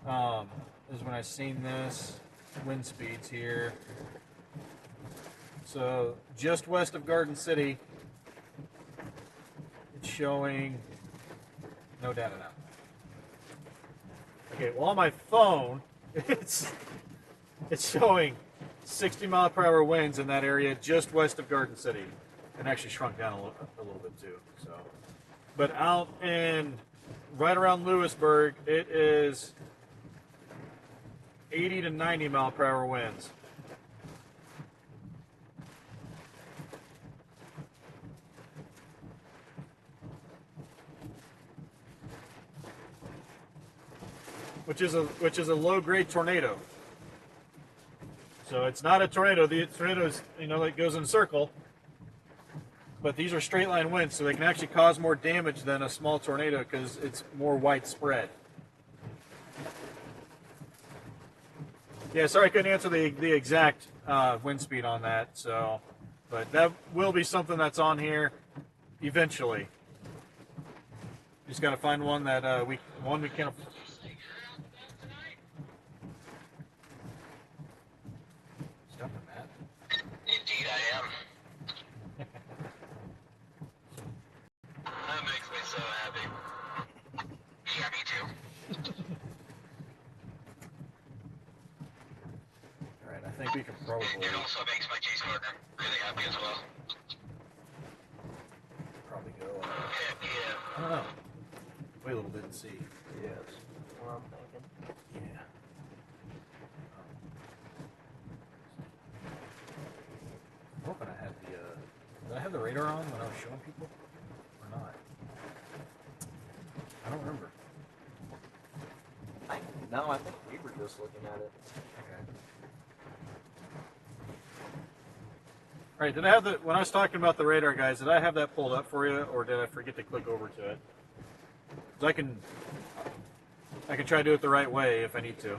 [SPEAKER 1] is when I seen this. Wind speeds here. So just west of Garden City, it's showing no data now. Okay, well on my phone, it's showing 60 mile per hour winds in that area just west of Garden City, and actually shrunk down a little bit too. So, but out in right around Lewisburg, it is 80 to 90 mile per hour winds. Which is a low grade tornado. So it's not a tornado. The tornadoes, it goes in a circle. But these are straight line winds, so they can actually cause more damage than a small tornado because it's more widespread. Yeah, sorry I couldn't answer the exact wind speed on that. So, but that will be something that's on here eventually. Just got to find one that we can.
[SPEAKER 3] Indeed, I am. That makes me so happy. Yeah, me too.
[SPEAKER 1] All right, I think we can probably
[SPEAKER 3] It also makes my case partner really happy as well.
[SPEAKER 1] go don't know. Wait a little bit and see.
[SPEAKER 2] Yeah, that's what I'm thinking.
[SPEAKER 1] Yeah. I'm hoping I had the. Did I have the radar on when I was showing people, or not? I don't remember.
[SPEAKER 2] No, I think we were just looking at it.
[SPEAKER 1] Okay. All right. Did I have the when I was talking about the radar, guys? Did I have that pulled up for you, or did I forget to click over to it? 'Cause I can try to do it the right way if I need to.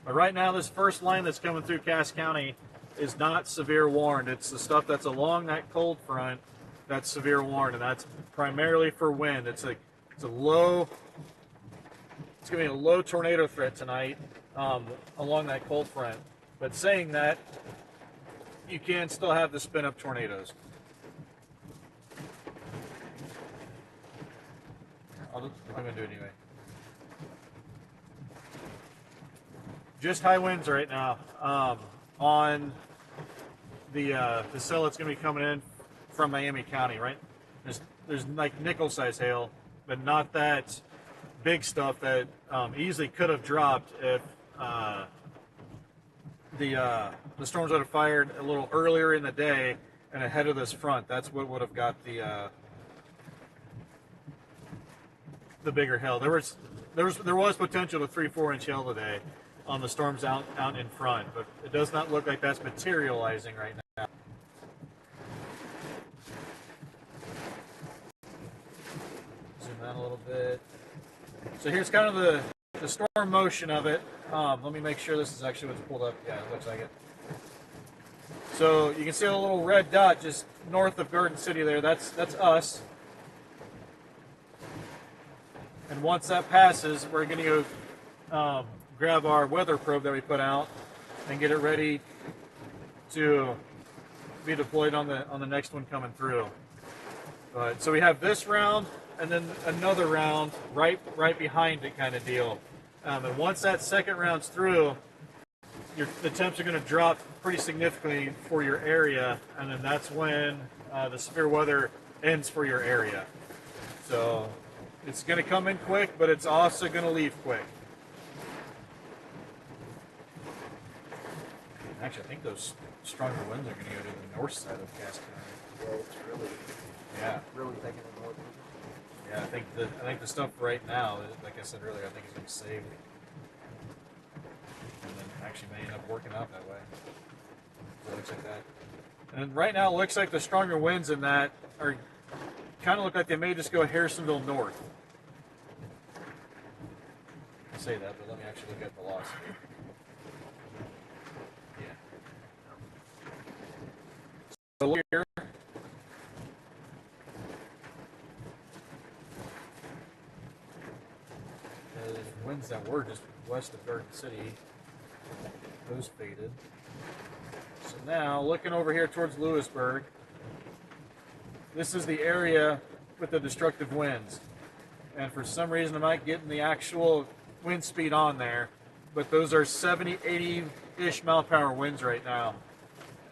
[SPEAKER 1] But right now, this first line that's coming through Cass County is not severe warned. It's the stuff that's along that cold front that's severe warned, and that's primarily for wind. It's a low. It's going to be a low tornado threat tonight along that cold front. But saying that, you can still have the spin up tornadoes. I'm going to do it anyway. Just high winds right now on the cell that's going to be coming in from Miami County. Right, there's like nickel-size hail, but not that big stuff that easily could have dropped if the storms would have fired a little earlier in the day and ahead of this front. That's what would have got the bigger hail. There was potential to 3-4 inch hail today on the storms out in front, but it does not look like that's materializing right now. Zoom out a little bit. So here's kind of the storm motion of it. Let me make sure this is actually what's pulled up. Yeah, it looks like it. So you can see a little red dot just north of Garden City there. That's us. And once that passes, we're going to go grab our weather probe that we put out and get it ready to be deployed on the next one coming through. But so we have this round and then another round right behind it, kind of deal. And once that second round's through, the temps are going to drop pretty significantly for your area, and then that's when the severe weather ends for your area. So it's going to come in quick, but it's also going to leave quick. Actually, I think those stronger winds are going to go to the north side of Cass County.
[SPEAKER 2] Yeah, it's really taking it north.
[SPEAKER 1] Yeah, I think the stuff right now, like I said earlier, I think is going to save, and then actually may end up working out that way. So it looks like that. And right now, it looks like the stronger winds in that are kind of look like they may just go Harrisonville north. I say that, but let me actually look at velocity. Yeah. So here. Winds that were just west of Garden City, those faded. So now, looking over here towards Lewisburg, this is the area with the destructive winds. And for some reason, I'm not getting the actual wind speed on there, but those are 70, 80-ish mile per hour winds right now.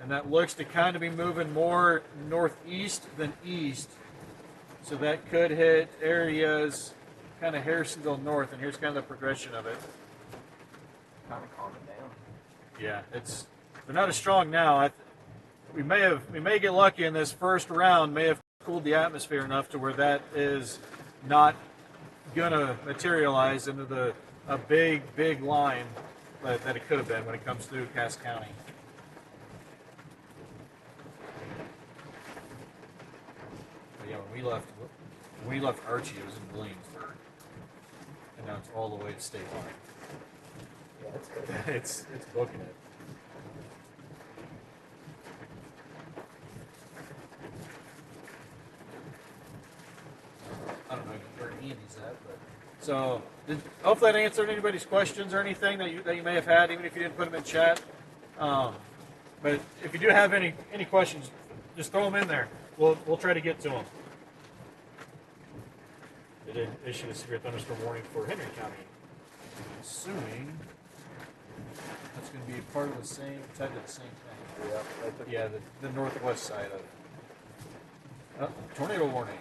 [SPEAKER 1] And that looks to kind of be moving more northeast than east. So that could hit areas kind of Harrisonville north, and here's kind of the progression of it.
[SPEAKER 2] Kind of calming down.
[SPEAKER 1] Yeah, they're not as strong now. We may get lucky in this first round. May have cooled the atmosphere enough to where that is not gonna materialize into a big line that it could have been when it comes through Cass County. But yeah, when we left Archie, it was in Williamsburg. And now it's all the way to State Line.
[SPEAKER 2] Yeah, that's good.
[SPEAKER 1] It's booking it. I don't know where Andy's at, but so hopefully that answered anybody's questions or anything that you may have had, even if you didn't put them in chat. But if you do have any questions, just throw them in there. We'll try to get to them. They did issue a severe thunderstorm warning for Henry County. Assuming That's going to be part of the same, tied to the same thing.
[SPEAKER 2] Yeah, I took
[SPEAKER 1] Yeah, the northwest side of. Tornado warning.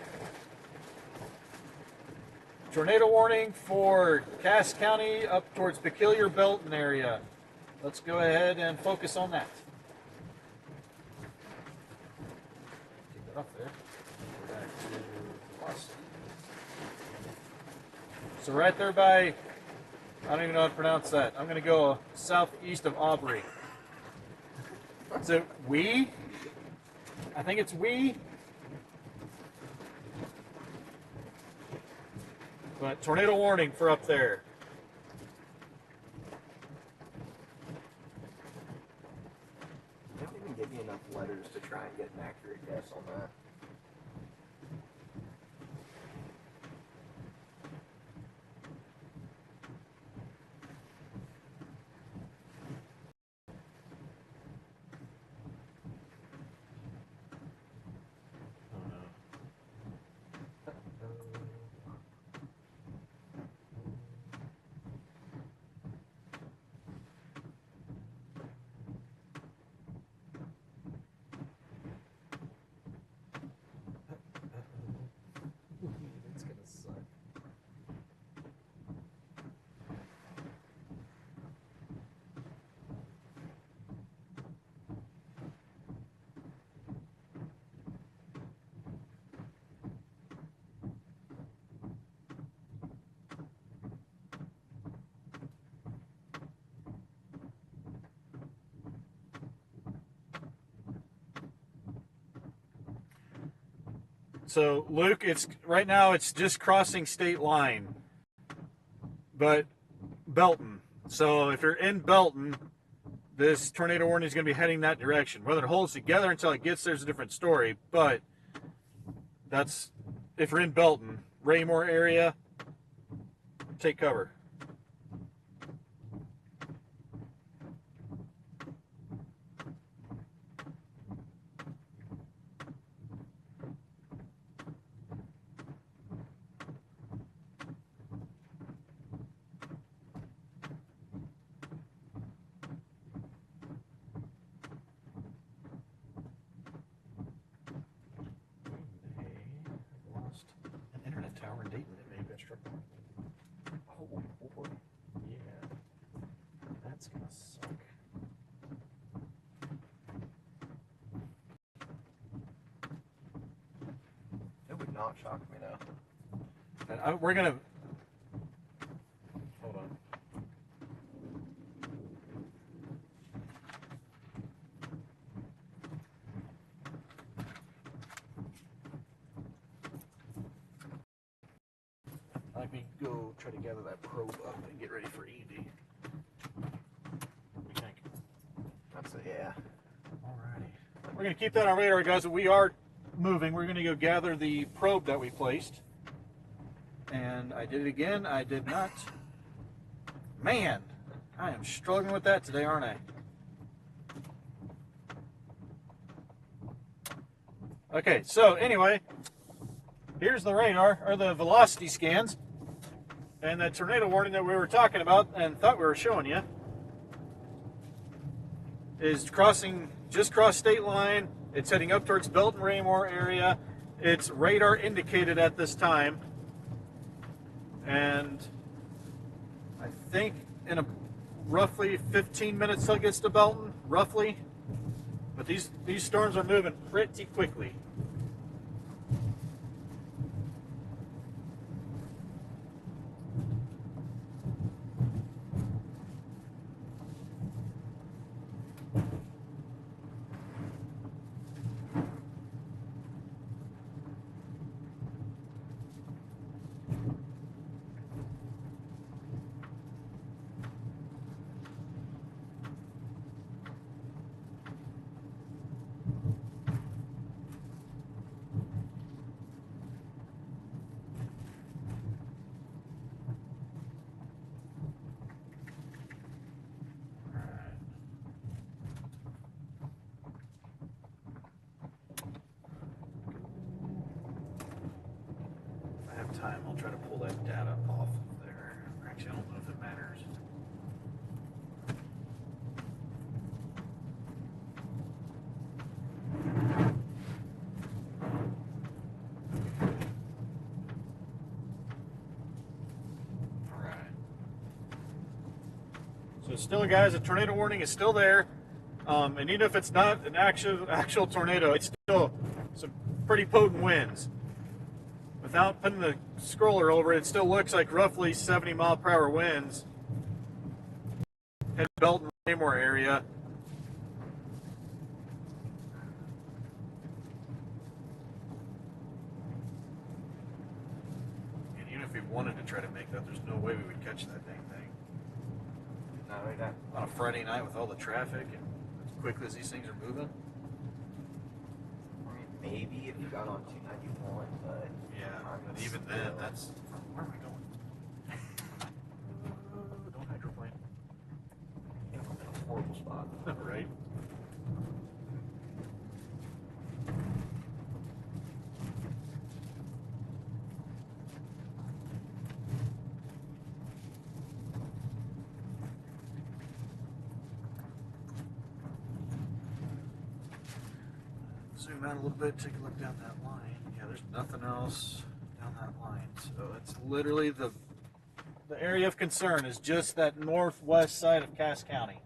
[SPEAKER 1] Tornado warning for Cass County up towards Peculiar Belton area. Let's go ahead and focus on that. Keep that up there. Go back to velocity. So right there by, I don't even know how to pronounce that. I'm going to go southeast of Aubrey. Is it Wee? I think it's Wee. But tornado warning for up there.
[SPEAKER 2] They didn't even give me enough letters to try and get an accurate guess on that.
[SPEAKER 1] It's gonna suck. So Luke, it's right now it's just crossing state line, but Belton. So if you're in Belton, this tornado warning is going to be heading that direction. Whether it holds together until it gets there is a different story. But that's if you're in Belton, Raymore area, take cover. Lost an internet tower in Dayton that may have been struck.
[SPEAKER 2] Oh boy.
[SPEAKER 1] Yeah, that's gonna suck.
[SPEAKER 2] It would not shock me though.
[SPEAKER 1] And we're gonna hold on. Let me go try to gather that probe up and get ready for Evie. What do you think?
[SPEAKER 2] That's yeah.
[SPEAKER 1] Alrighty. We're gonna keep that on radar, guys. We are moving. We're gonna go gather the probe that we placed. And I did it again. I did not. Man, I am struggling with that today, aren't I? Okay, so anyway, here's the radar, or the velocity scans, and that tornado warning that we were talking about and thought we were showing you is crossing, just crossed state line. It's heading up towards Belton Raymore area. It's radar indicated at this time. And I think in a roughly 15 minutes till it gets to Belton, roughly. But these storms are moving pretty quickly. If I have time, I'll try to pull that data off of there. Actually, I don't know if it matters. So still, guys, a tornado warning is still there. And even if it's not an actual tornado, it's still some pretty potent winds. Without putting the scroller over it, it still looks like roughly 70-mile-per-hour winds in Belton Raymore area. And even if we wanted to try to make that, there's no way we would catch that dang thing.
[SPEAKER 2] No, we don't.
[SPEAKER 1] On a Friday night with all the traffic and as quickly as these things are moving.
[SPEAKER 2] I mean, maybe if you got on 291, but
[SPEAKER 1] Yeah, but even then, that's... Where am I going? Don't hydroplane.
[SPEAKER 2] I'm in a horrible spot.
[SPEAKER 1] Right? Zoom out a little bit, take a look down that line. Yeah, there's nothing else down that line. So it's literally the area of concern is just that northwest side of Cass County.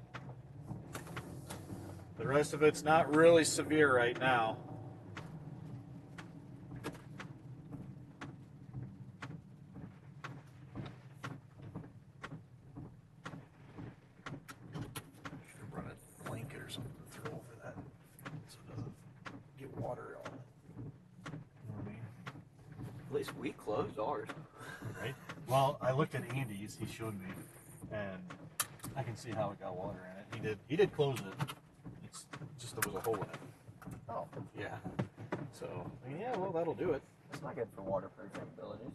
[SPEAKER 1] The rest of it's not really severe right now. Should run a blanket or something to throw over that so it doesn't get water on it. You know what I mean?
[SPEAKER 2] At least we closed ours.
[SPEAKER 1] Right? Well, I looked at Andy's, he showed me, and I can see how it got water in it. He did close it. It's just there was a hole in it.
[SPEAKER 2] Oh,
[SPEAKER 1] Yeah. So, yeah, well, that'll do it.
[SPEAKER 2] that's not good for waterproofing abilities.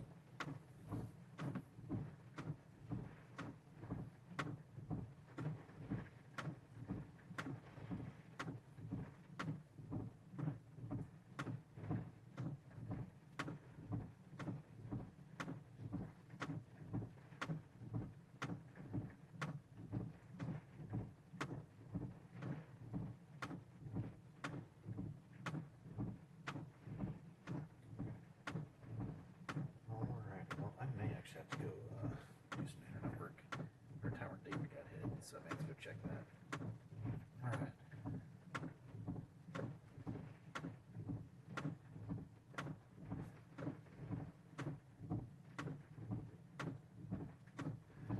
[SPEAKER 1] Alright, well, I may actually have to go do some internet work. Our tower data got hit, so I may have to go check that. Alright.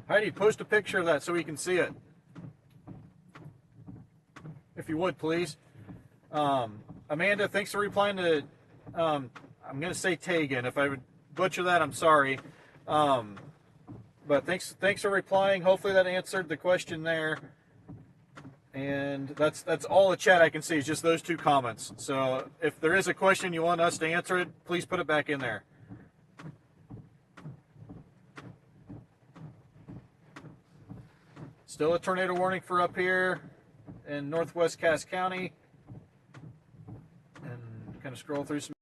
[SPEAKER 1] Heidi, post a picture of that so we can see it. If you would, please. Amanda, thanks for replying to, I'm going to say Tegan. If I would butcher that, I'm sorry. But thanks for replying. Hopefully that answered the question there. And that's all the chat I can see is just those two comments. So if there is a question you want us to answer it, please put it back in there. Still a tornado warning for up here in northwest Cass County. And kind of scroll through some.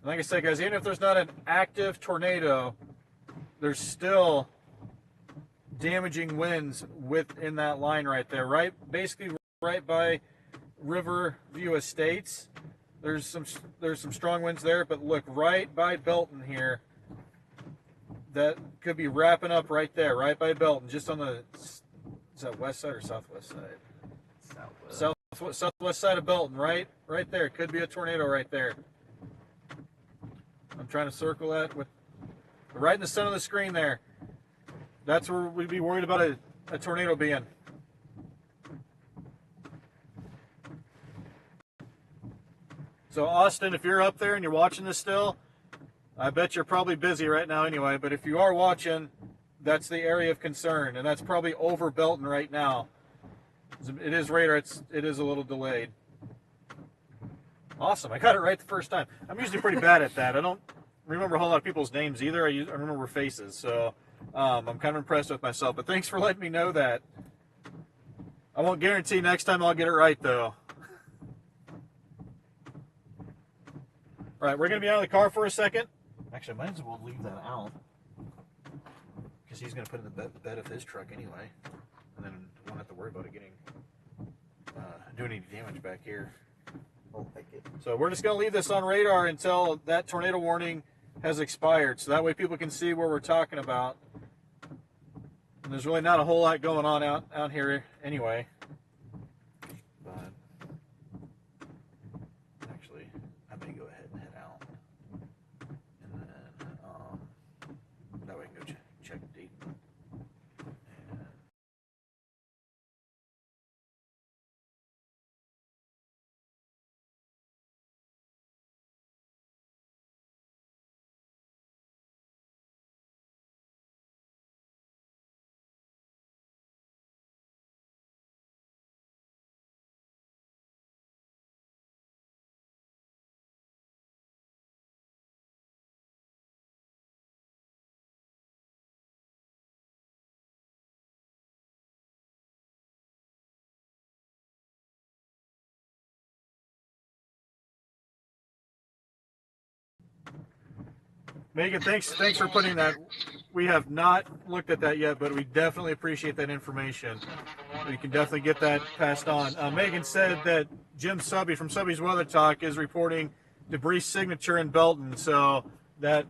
[SPEAKER 1] Like I said, guys, even if there's not an active tornado, there's still damaging winds within that line right there, right? Basically, right by Riverview Estates. There's some strong winds there, but look right by Belton here. That could be wrapping up right there, right by Belton, just on the, is that west side or southwest side? Southwest side of Belton, right there. Could be a tornado right there. I'm trying to circle that with right in the center of the screen there. That's where we'd be worried about a tornado being. So Austin, if you're up there and you're watching this still, I bet you're probably busy right now anyway, but if you are watching, that's the area of concern, and that's probably over Belton right now. It is radar, it is a little delayed. Awesome, I got it right the first time. I'm usually pretty bad at that. I don't remember a whole lot of people's names either. I remember faces, so I'm kind of impressed with myself, but thanks for letting me know that. I won't guarantee next time I'll get it right, though. All right, we're going to be out of the car for a second. Actually, I might as well leave that out because he's going to put it in the bed of his truck anyway, and then won't have to worry about it getting doing any damage back here.
[SPEAKER 2] I'll take it.
[SPEAKER 1] So we're just going to leave this on radar until that tornado warning has expired, so that way people can see where we're talking about. And there's really not a whole lot going on out here anyway. But actually, I may go ahead and head out, and then that way I can go check Dayton. And Megan, thanks for putting that. We have not looked at that yet, but we definitely appreciate that information. We can definitely get that passed on. Megan said that Jim Subby from Subby's Weather Talk is reporting debris signature in Belton, so that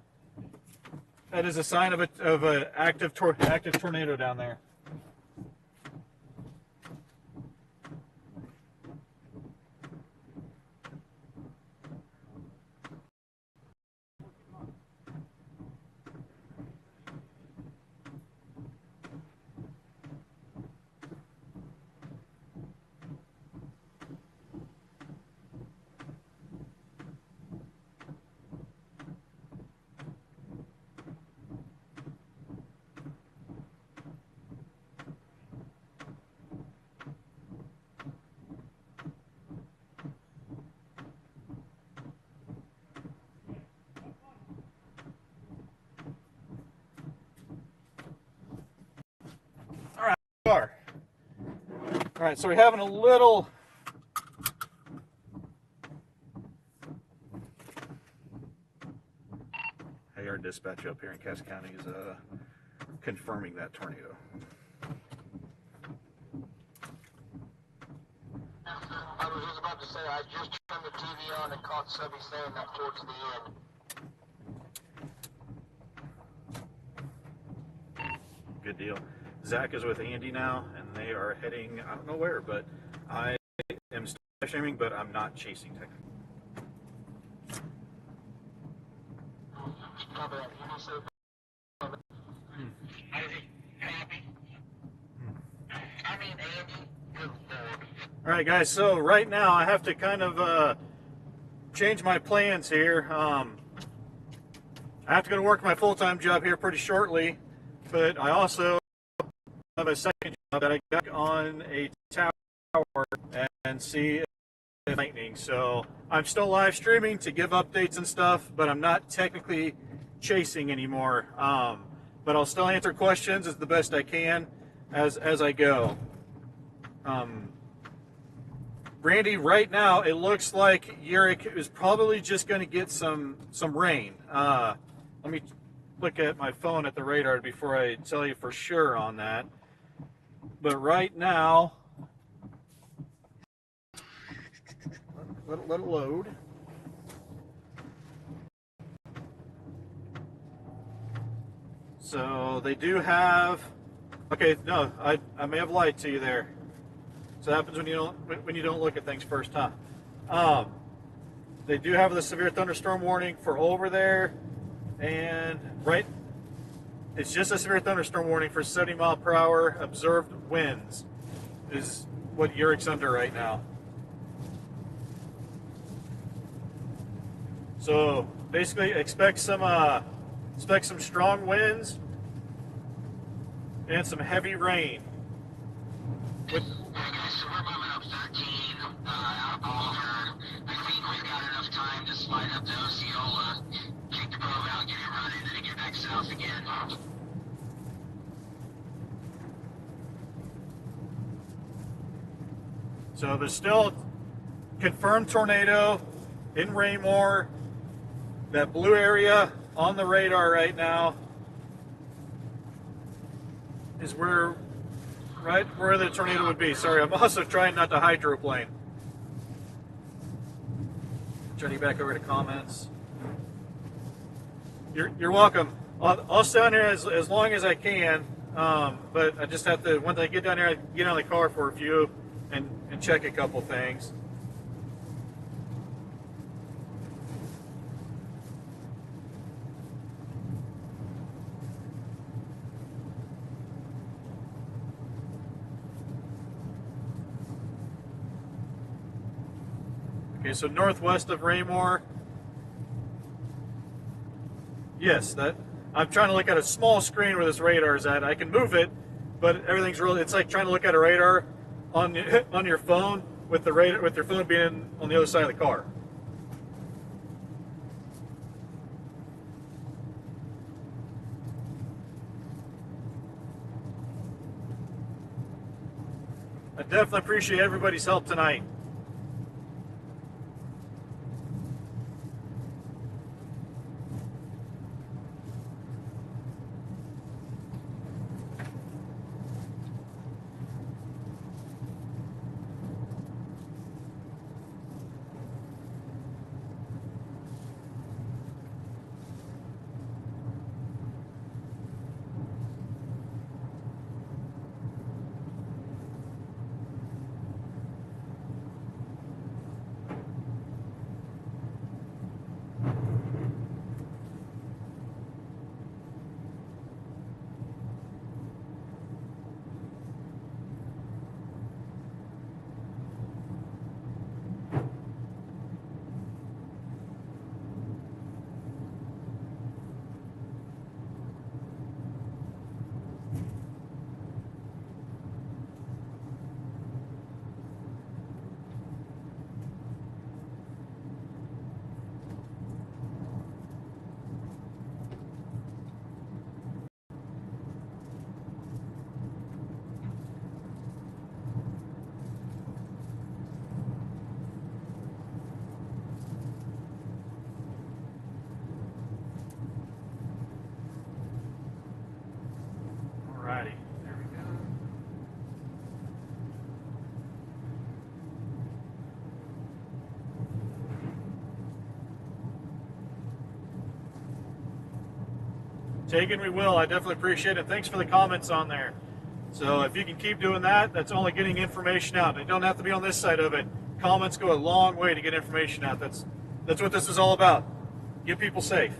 [SPEAKER 1] is a sign of an active tornado down there. All right, so we're having a little our dispatch up here in Cass County is confirming that tornado.
[SPEAKER 3] I was just about to say, I just turned the TV on and caught Subby saying that towards the end.
[SPEAKER 1] Good deal. Zach is with Andy now, and they are heading, I don't know where, but I am still shaming, but I'm not chasing technically. All right, guys, so right now I have to kind of change my plans here. I have to go to work my full-time job here pretty shortly, but I also have a second job that I got on a tower and see lightning. So I'm still live streaming to give updates and stuff, but I'm not technically chasing anymore. But I'll still answer questions as the best I can as I go. Randy, right now it looks like Urick is probably just going to get some rain. Let me look at my phone at the radar before I tell you for sure on that. But right now, let it load. So they do have. Okay, no, I may have lied to you there. So that happens when you don't look at things first, huh? They do have the severe thunderstorm warning for over there, and right, it's just a severe thunderstorm warning for 70 mile per hour observed winds is what Urick's under right now. So basically, expect some strong winds and some heavy rain. With
[SPEAKER 3] So we're moving up 13 out of Boulder. I think we've got enough time to slide up to Osceola, kick the probe out, get it running, and then get back south again.
[SPEAKER 1] So there's still confirmed tornado in Raymore. That blue area on the radar right now is right where the tornado would be. Sorry, I'm also trying not to hydroplane. Turning back over to comments. You're welcome. I'll stay down here as long as I can, but I just have to, once I get down here, I get on the car for a few and check a couple things. Okay, so northwest of Raymore. Yes, that I'm trying to look at a small screen where this radar is at. I can move it, but everything's really, it's like trying to look at a radar on on your phone with the radar, with your phone being on the other side of the car. I definitely appreciate everybody's help tonight. Alrighty, there we go. Taken, we will. I definitely appreciate it. Thanks for the comments on there. So if you can keep doing that, that's only getting information out. It don't have to be on this side of it. Comments go a long way to get information out. That's what this is all about. Get people safe.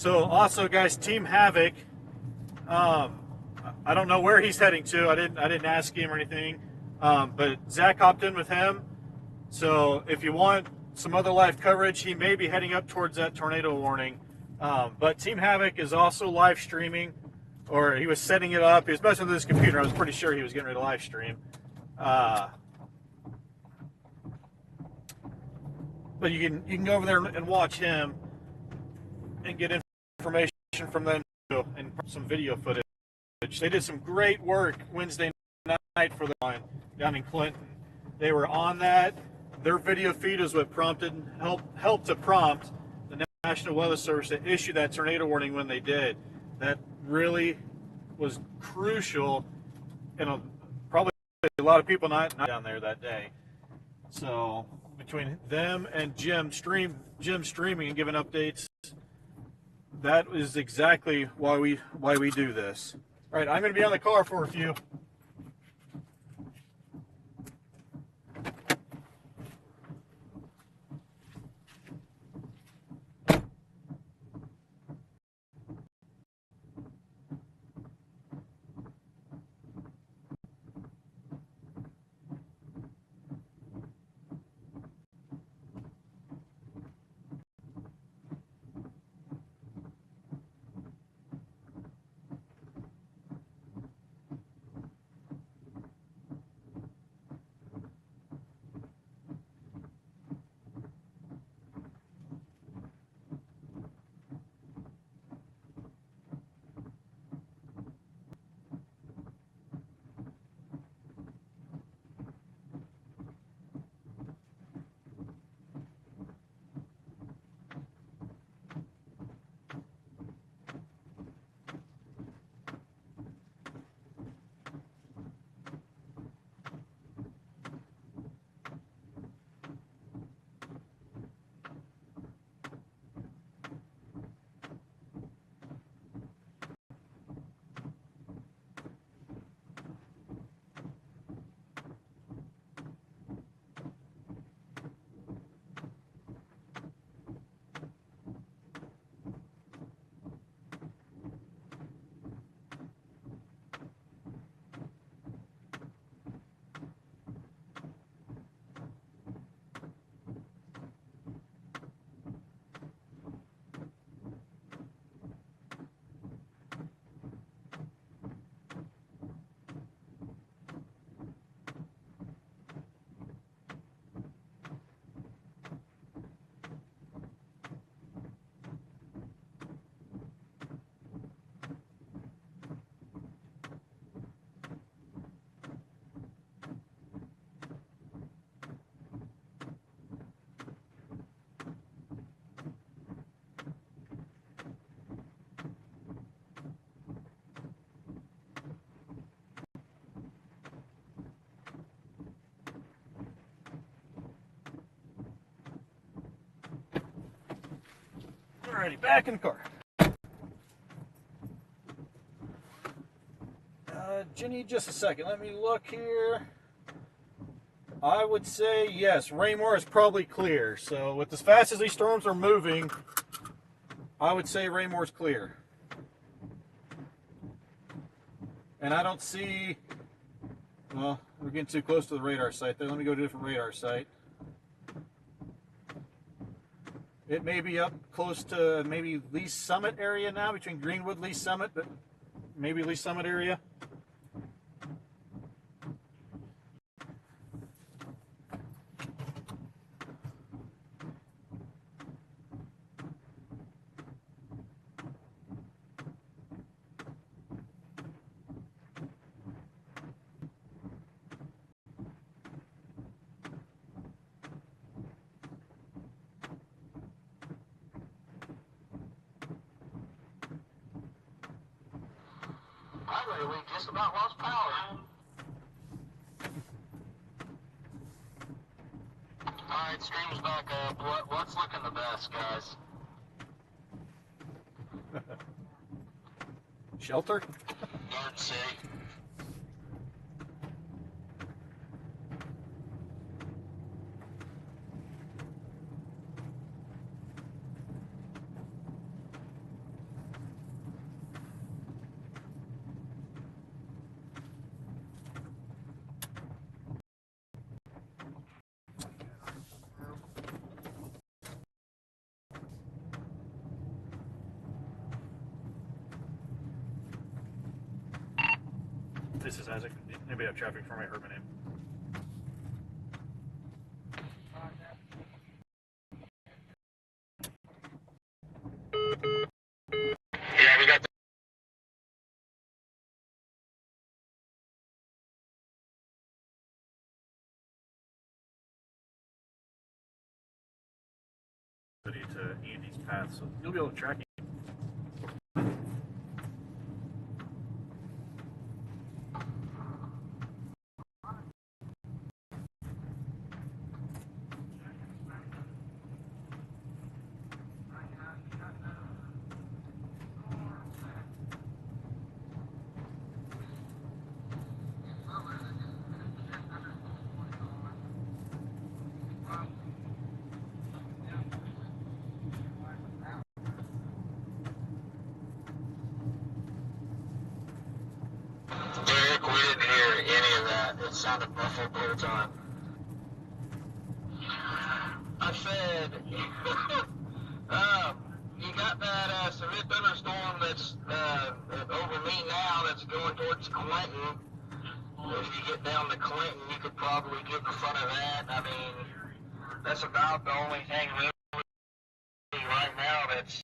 [SPEAKER 1] So also, guys, Team Havoc. I don't know where he's heading to. I didn't ask him or anything. But Zach hopped in with him. So if you want some other live coverage, he may be heading up towards that tornado warning. But Team Havoc is also live streaming, or he was setting it up. He was messing with his computer. I was pretty sure he was getting ready to live stream. but you can go over there and watch him and get information from them too, and some video footage. They did some great work Wednesday night for the line down in Clinton. They were on that. Their video feed is what helped to prompt the National Weather Service to issue that tornado warning when they did. That really was crucial, and probably a lot of people not down there that day. So between them and Jim streaming and giving updates, that is exactly why we do this. All right, I'm going to be on the car for a few. Alrighty, back in the car. Jenny, just a second. Let me look here. I would say yes, Raymore is probably clear. So with as fast as these storms are moving, I would say Raymore's clear. And I don't see, well, we're getting too close to the radar site there. Let me go to a different radar site. It may be up close to maybe Lee Summit area now, between Greenwood, Lee Summit, but maybe Lee Summit area.
[SPEAKER 3] We just about lost power. Alright, stream's back up. What's looking the best, guys?
[SPEAKER 1] Shelter?
[SPEAKER 3] Guernsey.
[SPEAKER 1] This is Isaac. Anybody have traffic for me? I heard my name. marking Andy's path, so you'll be able to track him.
[SPEAKER 3] Derek, we didn't hear any of that. It sounded muffled the whole time. I said, you got that severe thunderstorm that's over me now that's going towards Clinton. If you get down to Clinton, you could probably get in front of that. I mean, that's about the only thing really right now that's,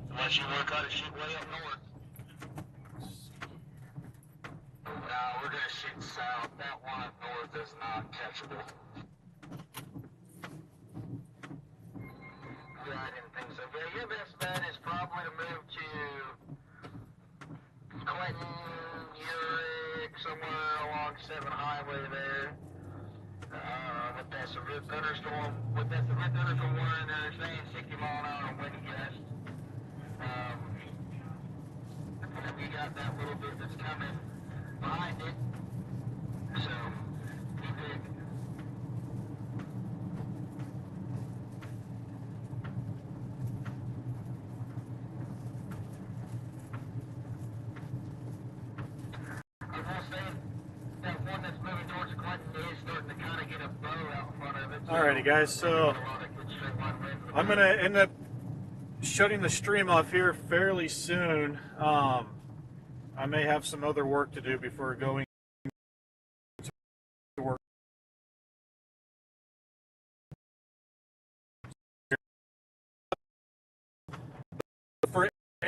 [SPEAKER 3] unless you want to try to shoot way up north. No, we're going to shoot south. That one up north is not catchable. Yeah, I didn't think so. Yeah, your best bet is probably to move to Clinton, Urick, somewhere along 7 Highway there. With that severe thunderstorm warning, they're saying 60 mile an hour windy gust. And then we got that little bit that's coming behind it. So, you pick. I will say that one that's moving towards Clinton is starting to kind of get a bow out in front of it.
[SPEAKER 1] Alrighty, guys. So I'm gonna end up shutting the stream off here fairly soon. I may have some other work to do before going to work.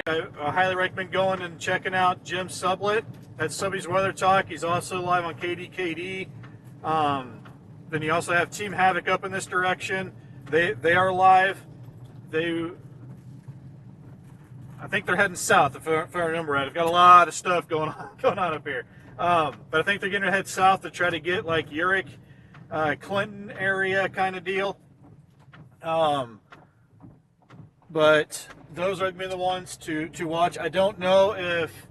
[SPEAKER 1] I highly recommend going and checking out Jim Sublett at Subby's Weather Talk. He's also live on KDKD. Then you also have Team Havoc up in this direction. They are live. I think they're heading south, if I remember right. I've got a lot of stuff going on up here. But I think they're going to head south to try to get like Urick, Clinton area kind of deal. But those are going to be the ones to watch. I don't know if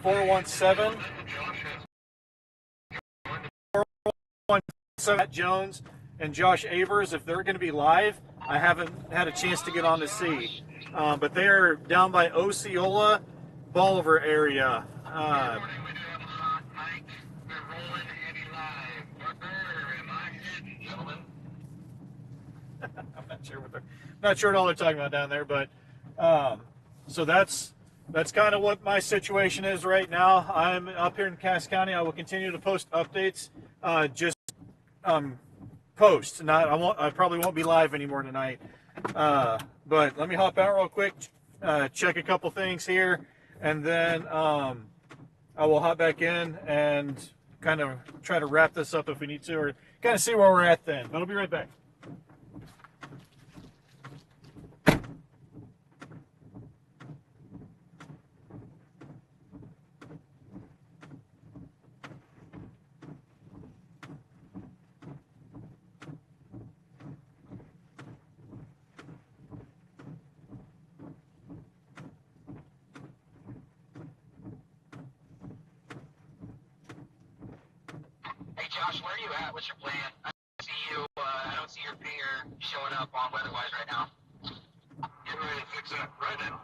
[SPEAKER 1] 417 Matt Jones and Josh Avers, if they're going to be live. I haven't had a chance to get on to see. But they are down by Osceola, Bolivar area. I'm not sure what all they're talking about down there, but so that's kind of what my situation is right now. I'm up here in Cass County. I will continue to post updates. Just post. I probably won't be live anymore tonight. But let me hop out real quick, check a couple things here, and then I will hop back in and kind of try to wrap this up if we need to, or kind of see where we're at then. But I'll be right back.
[SPEAKER 3] Hey Josh, where are you at? What's your plan? I don't see your finger showing up on WeatherWise right now. Getting ready to fix that right now.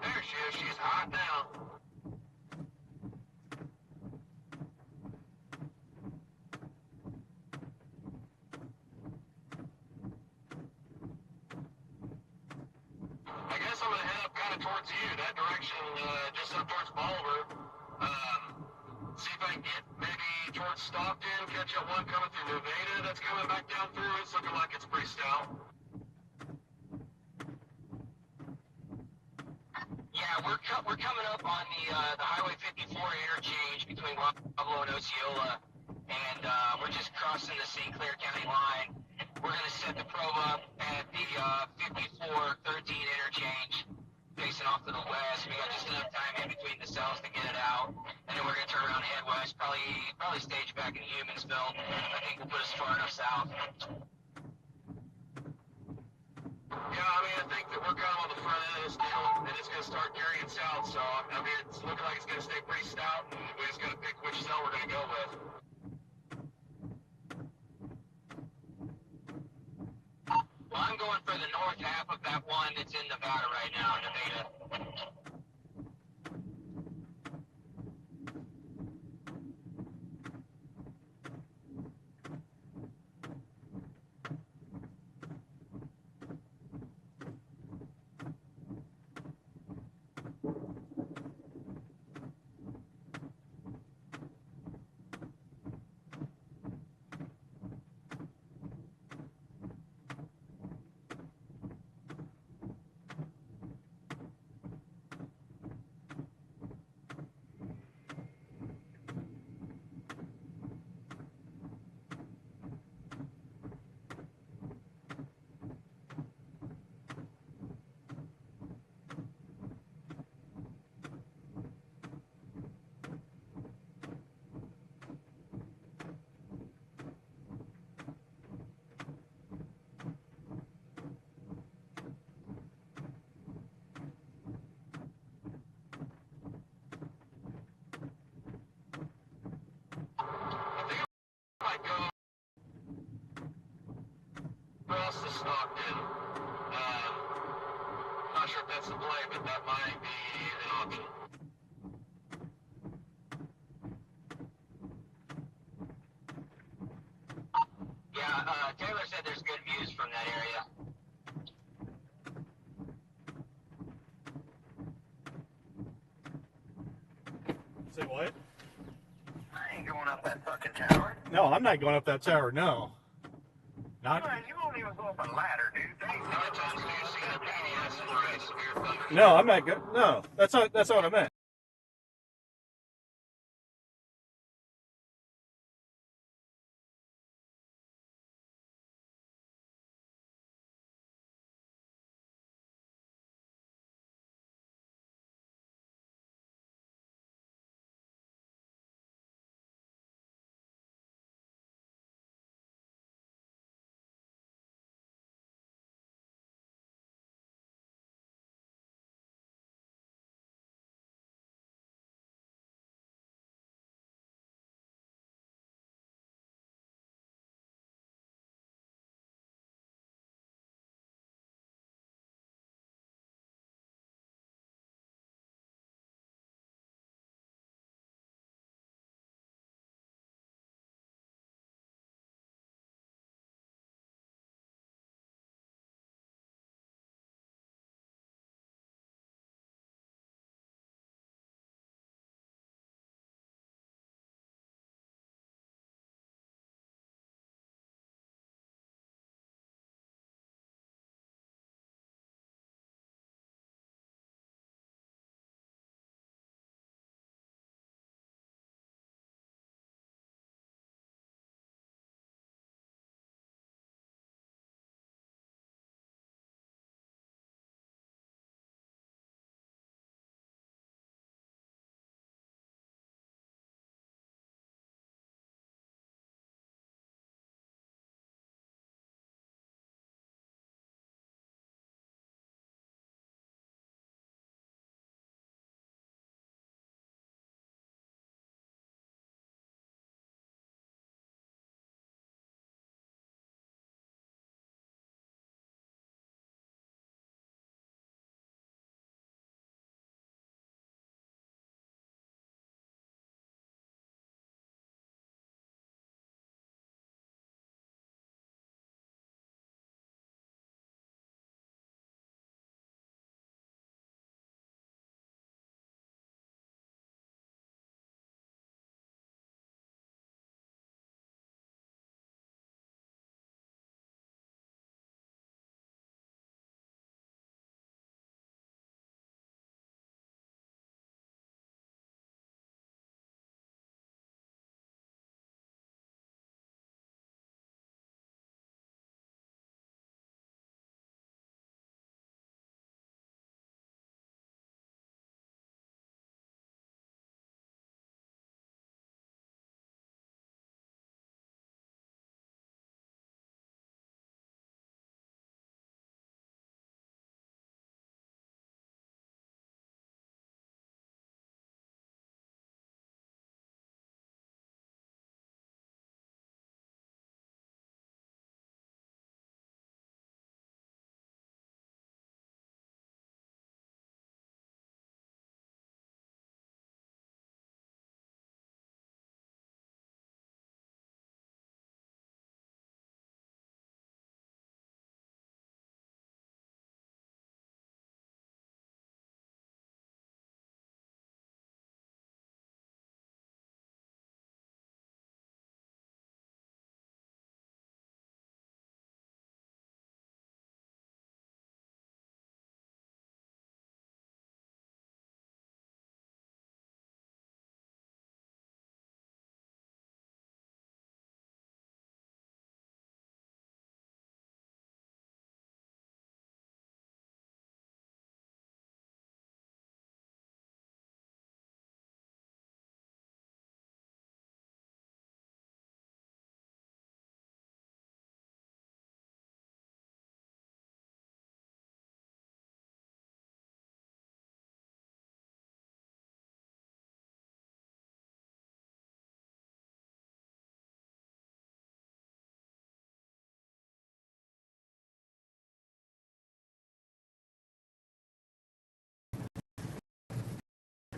[SPEAKER 3] There she is. She's hot now. coming towards you, that direction, just up towards Bolivar. See if I can get maybe towards Stockton, catch up one coming through Nevada that's coming back down through. It's looking like it's pretty stout. Yeah, we're coming up on the Highway 54 interchange between Pablo and Osceola, and we're just crossing the St. Clair County line. We're going to set the probe up at the 5413 interchange, facing off to the west. We got just enough time in between the cells to get it out, and then we're going to turn around and head west, probably stage back in Humansville. I think we'll put us far enough south. Yeah, I mean, I think that we're kind of on the front end of this deal, and it's going to start carrying south, so, I mean, it's looking like it's going to stay pretty stout, and we just got to pick which cell we're going to go with. Well, I'm going for the north half of that one that's in Nevada right now, Nevada. I think I might go across the Stockton. Not sure if that's the play, but that might be an option. Yeah, Taylor said there's good views from that area.
[SPEAKER 1] Say what?
[SPEAKER 3] I ain't going up that fucking tower.
[SPEAKER 1] No, I'm not going up that tower. No. Not.
[SPEAKER 3] Man, you won't even go up a ladder, dude. Sometimes you see the PDS and very severe thunderstorms.
[SPEAKER 1] No, I'm not. No, that's not. That's not what I meant.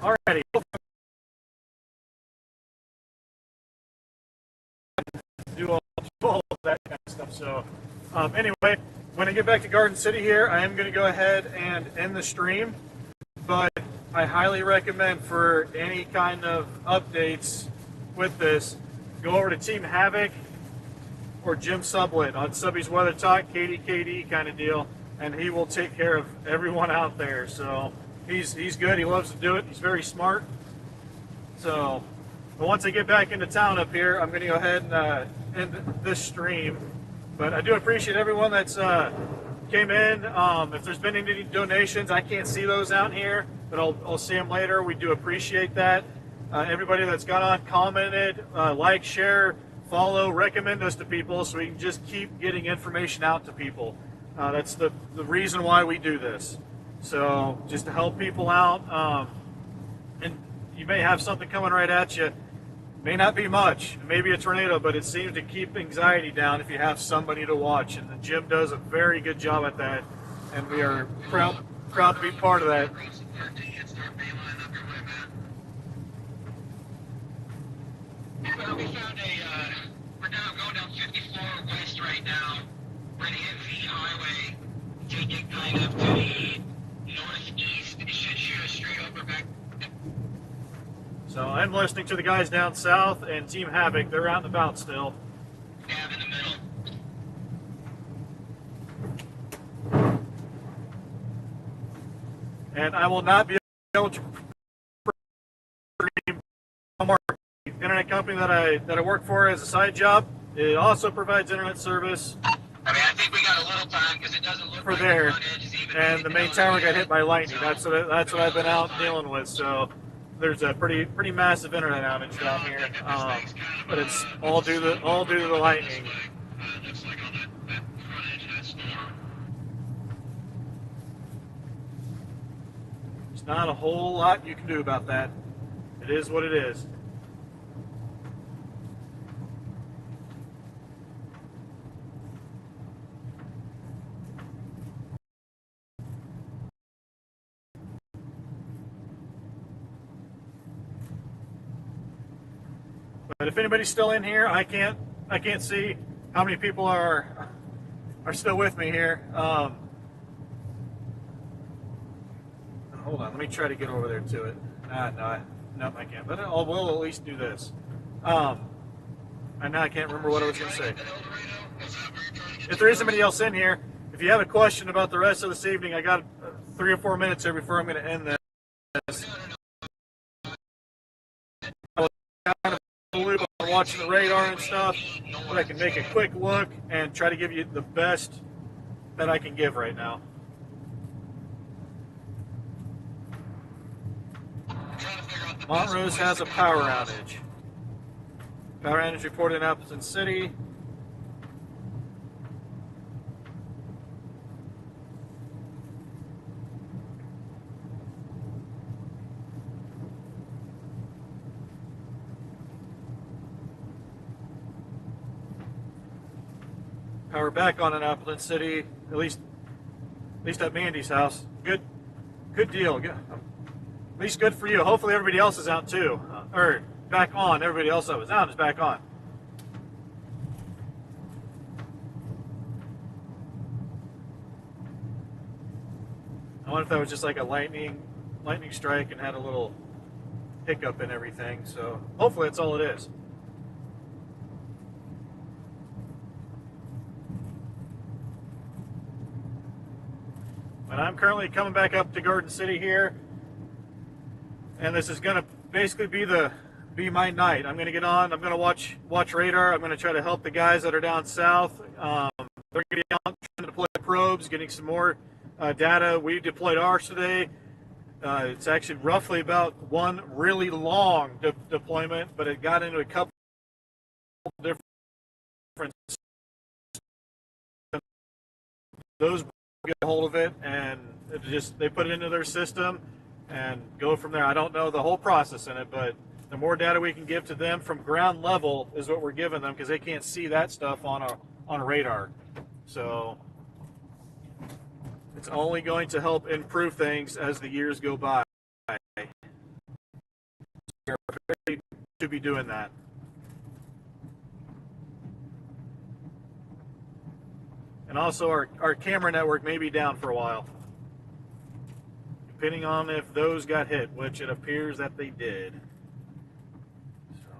[SPEAKER 1] Alrighty. Do all of that kind of stuff. So, anyway, when I get back to Garden City here, I am going to go ahead and end the stream. But I highly recommend for any kind of updates with this, go over to Team Havoc or Jim Sublet on Subby's Weather Talk, KDKD kind of deal, and he will take care of everyone out there. So he's good. He loves to do it. He's very smart. So, but once I get back into town up here, I'm going to go ahead and end this stream. But I do appreciate everyone that's came in. If there's been any donations, I can't see those out here, but I'll see them later. We do appreciate that. Everybody that's got on, commented, like, share, follow, recommend us to people so we can just keep getting information out to people. That's the reason why we do this. So just to help people out. And you may have something coming right at you. May not be much, maybe a tornado, but it seems to keep anxiety down if you have somebody to watch. And Jim does a very good job at that, and we are proud to be part of that.
[SPEAKER 3] Well, we found we're going down 54 west right now. We're in NV Highway, taking kind of to the northeast. It should shoot us straight over back.
[SPEAKER 1] So I'm listening to the guys down south and Team Havoc. They're out and about still.
[SPEAKER 3] Cab in the middle.
[SPEAKER 1] And I will not be able to stream the internet company that I work for as a side job. It also provides internet service.
[SPEAKER 3] I mean, I think we got a little time because it doesn't look
[SPEAKER 1] for
[SPEAKER 3] like
[SPEAKER 1] there,
[SPEAKER 3] the front edge is even
[SPEAKER 1] and the main tower got hit by lightning. That's what I've been out dealing with. So there's a pretty massive internet outage down here, but it's all due to the lightning.
[SPEAKER 3] Looks like on that front edge of that storm.
[SPEAKER 1] There's not a whole lot you can do about that. It is what it is. But if anybody's still in here, I can't see how many people are still with me here. Hold on, let me try to get over there to it. No, I can't. But we'll at least do this. And now I can't remember what I was going to say. If there is somebody else in here, if you have a question about the rest of this evening, I got 3 or 4 minutes here before I'm going to end this. I was kind of loop on watching the radar and stuff, but I can make a quick look and try to give you the best that I can give right now. Montrose has a power outage. Power outage reported in Appleton City. Power back on in Appleton City, at least at Mandy's house. Good deal. Good. At least good for you. Hopefully everybody else is out too, or back on. Everybody else that was out is back on. I wonder if that was just like a lightning strike and had a little hiccup and everything. So hopefully that's all it is. But I'm currently coming back up to Garden City here, and this is going to basically be my night. I'm going to get on. I'm going to watch radar. I'm going to try to help the guys that are down south. They're going to be out trying to deploy probes, getting some more data. We deployed ours today. It's actually roughly about one really long deployment, but it got into a couple different. Those get a hold of it, and they put it into their system and go from there. I don't know the whole process in it, but the more data we can give to them from ground level is what we're giving them, because they can't see that stuff on a radar. So it's only going to help improve things as the years go by. to be doing that. And also our camera network may be down for a while, depending on if those got hit, which it appears that they did. So,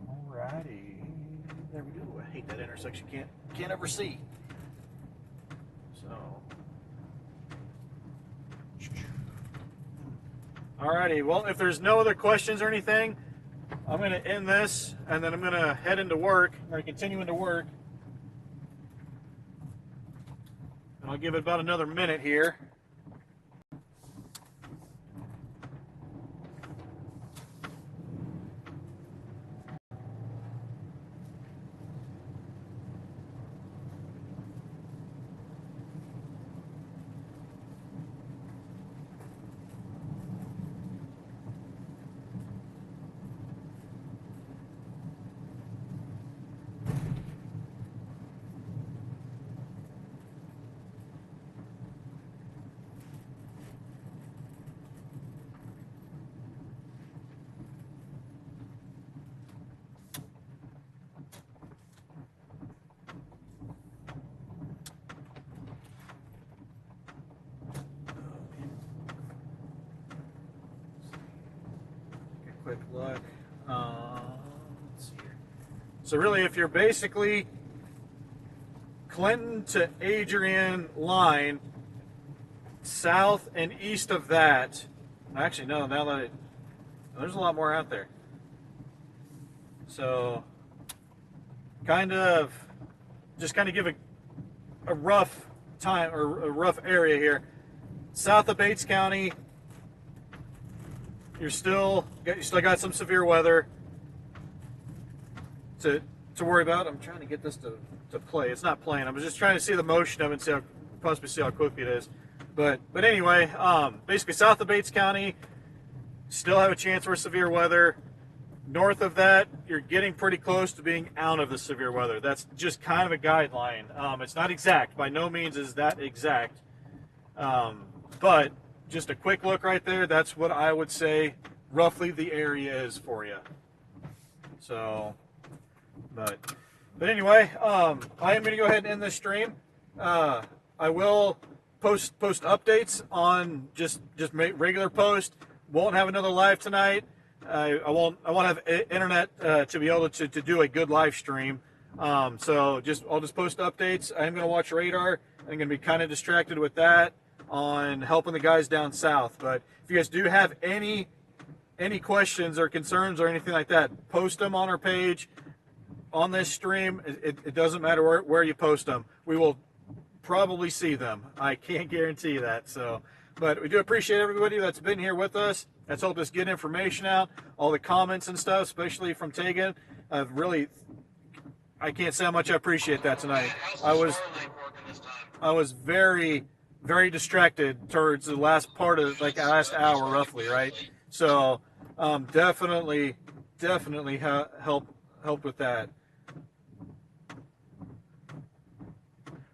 [SPEAKER 1] alrighty, there we go. I hate that intersection. Can't ever see. So, alrighty. Well, if there's no other questions or anything, I'm going to end this, and then I'm going to head into work, or continue into work. And I'll give it about another minute here. Quick look. Let's see here. So really, if you're basically Clinton to Adrian line, south and east of that, actually no, now that there's a lot more out there. So just kind of give a rough time or a rough area here. South of Bates County, you still got some severe weather to worry about. I'm trying to get this to play. It's not playing. I'm just trying to see the motion of it and possibly see how quickly it is. But anyway, basically south of Bates County, still have a chance for severe weather. North of that, you're getting pretty close to being out of the severe weather. That's just kind of a guideline. It's not exact. By no means is that exact. But just a quick look right there, that's what I would say roughly the area is for you. So, but anyway, I am going to go ahead and end this stream. I will post updates on just regular post. Won't have another live tonight. I won't have internet to be able to do a good live stream. So I'll just post updates. I'm going to watch radar. I'm going to be kind of distracted with that on helping the guys down south. But if you guys do have any questions or concerns or anything like that, post them on our page on this stream. It doesn't matter where you post them. We will probably see them. I can't guarantee that. So, but we do appreciate everybody that's been here with us. That's helped us get information out. All the comments and stuff, especially from Tegan. I can't say how much I appreciate that tonight. I was very, very distracted towards the last part of the last hour roughly, right? So definitely help with that.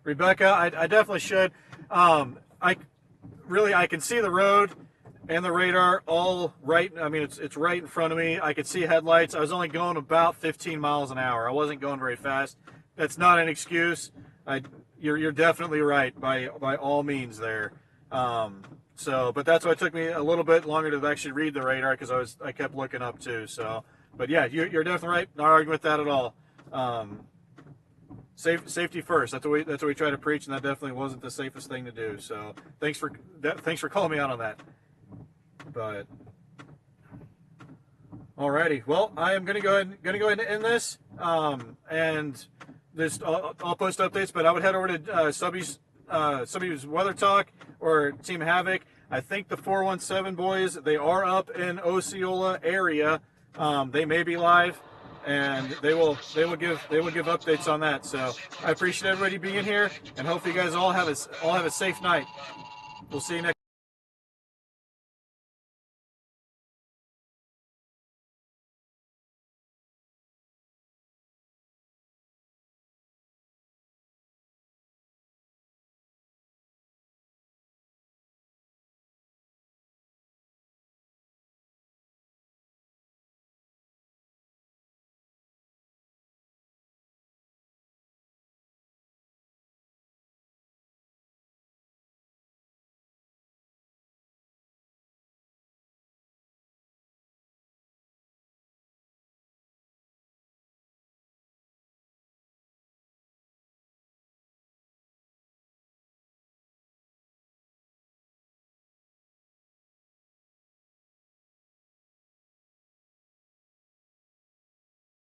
[SPEAKER 1] Rebecca, I definitely should. I can see the road and the radar all right. I mean, it's right in front of me. I could see headlights. I was only going about 15 miles an hour. I wasn't going very fast. That's not an excuse. You're definitely right by all means there. But that's why it took me a little bit longer to actually read the radar because I kept looking up too. So, but yeah, you're definitely right. Not arguing with that at all. Safety first. That's what we try to preach, and that definitely wasn't the safest thing to do. So thanks for calling me out on that. But alrighty, well, I am gonna go ahead and end this. And this I'll post updates, but I would head over to Subby's Weather Talk or Team Havoc. I think the 417 boys, they are up in Osceola area. They may be live, and they will give updates on that. So I appreciate everybody being here, and hopefully you guys all have a safe night. We'll see you next.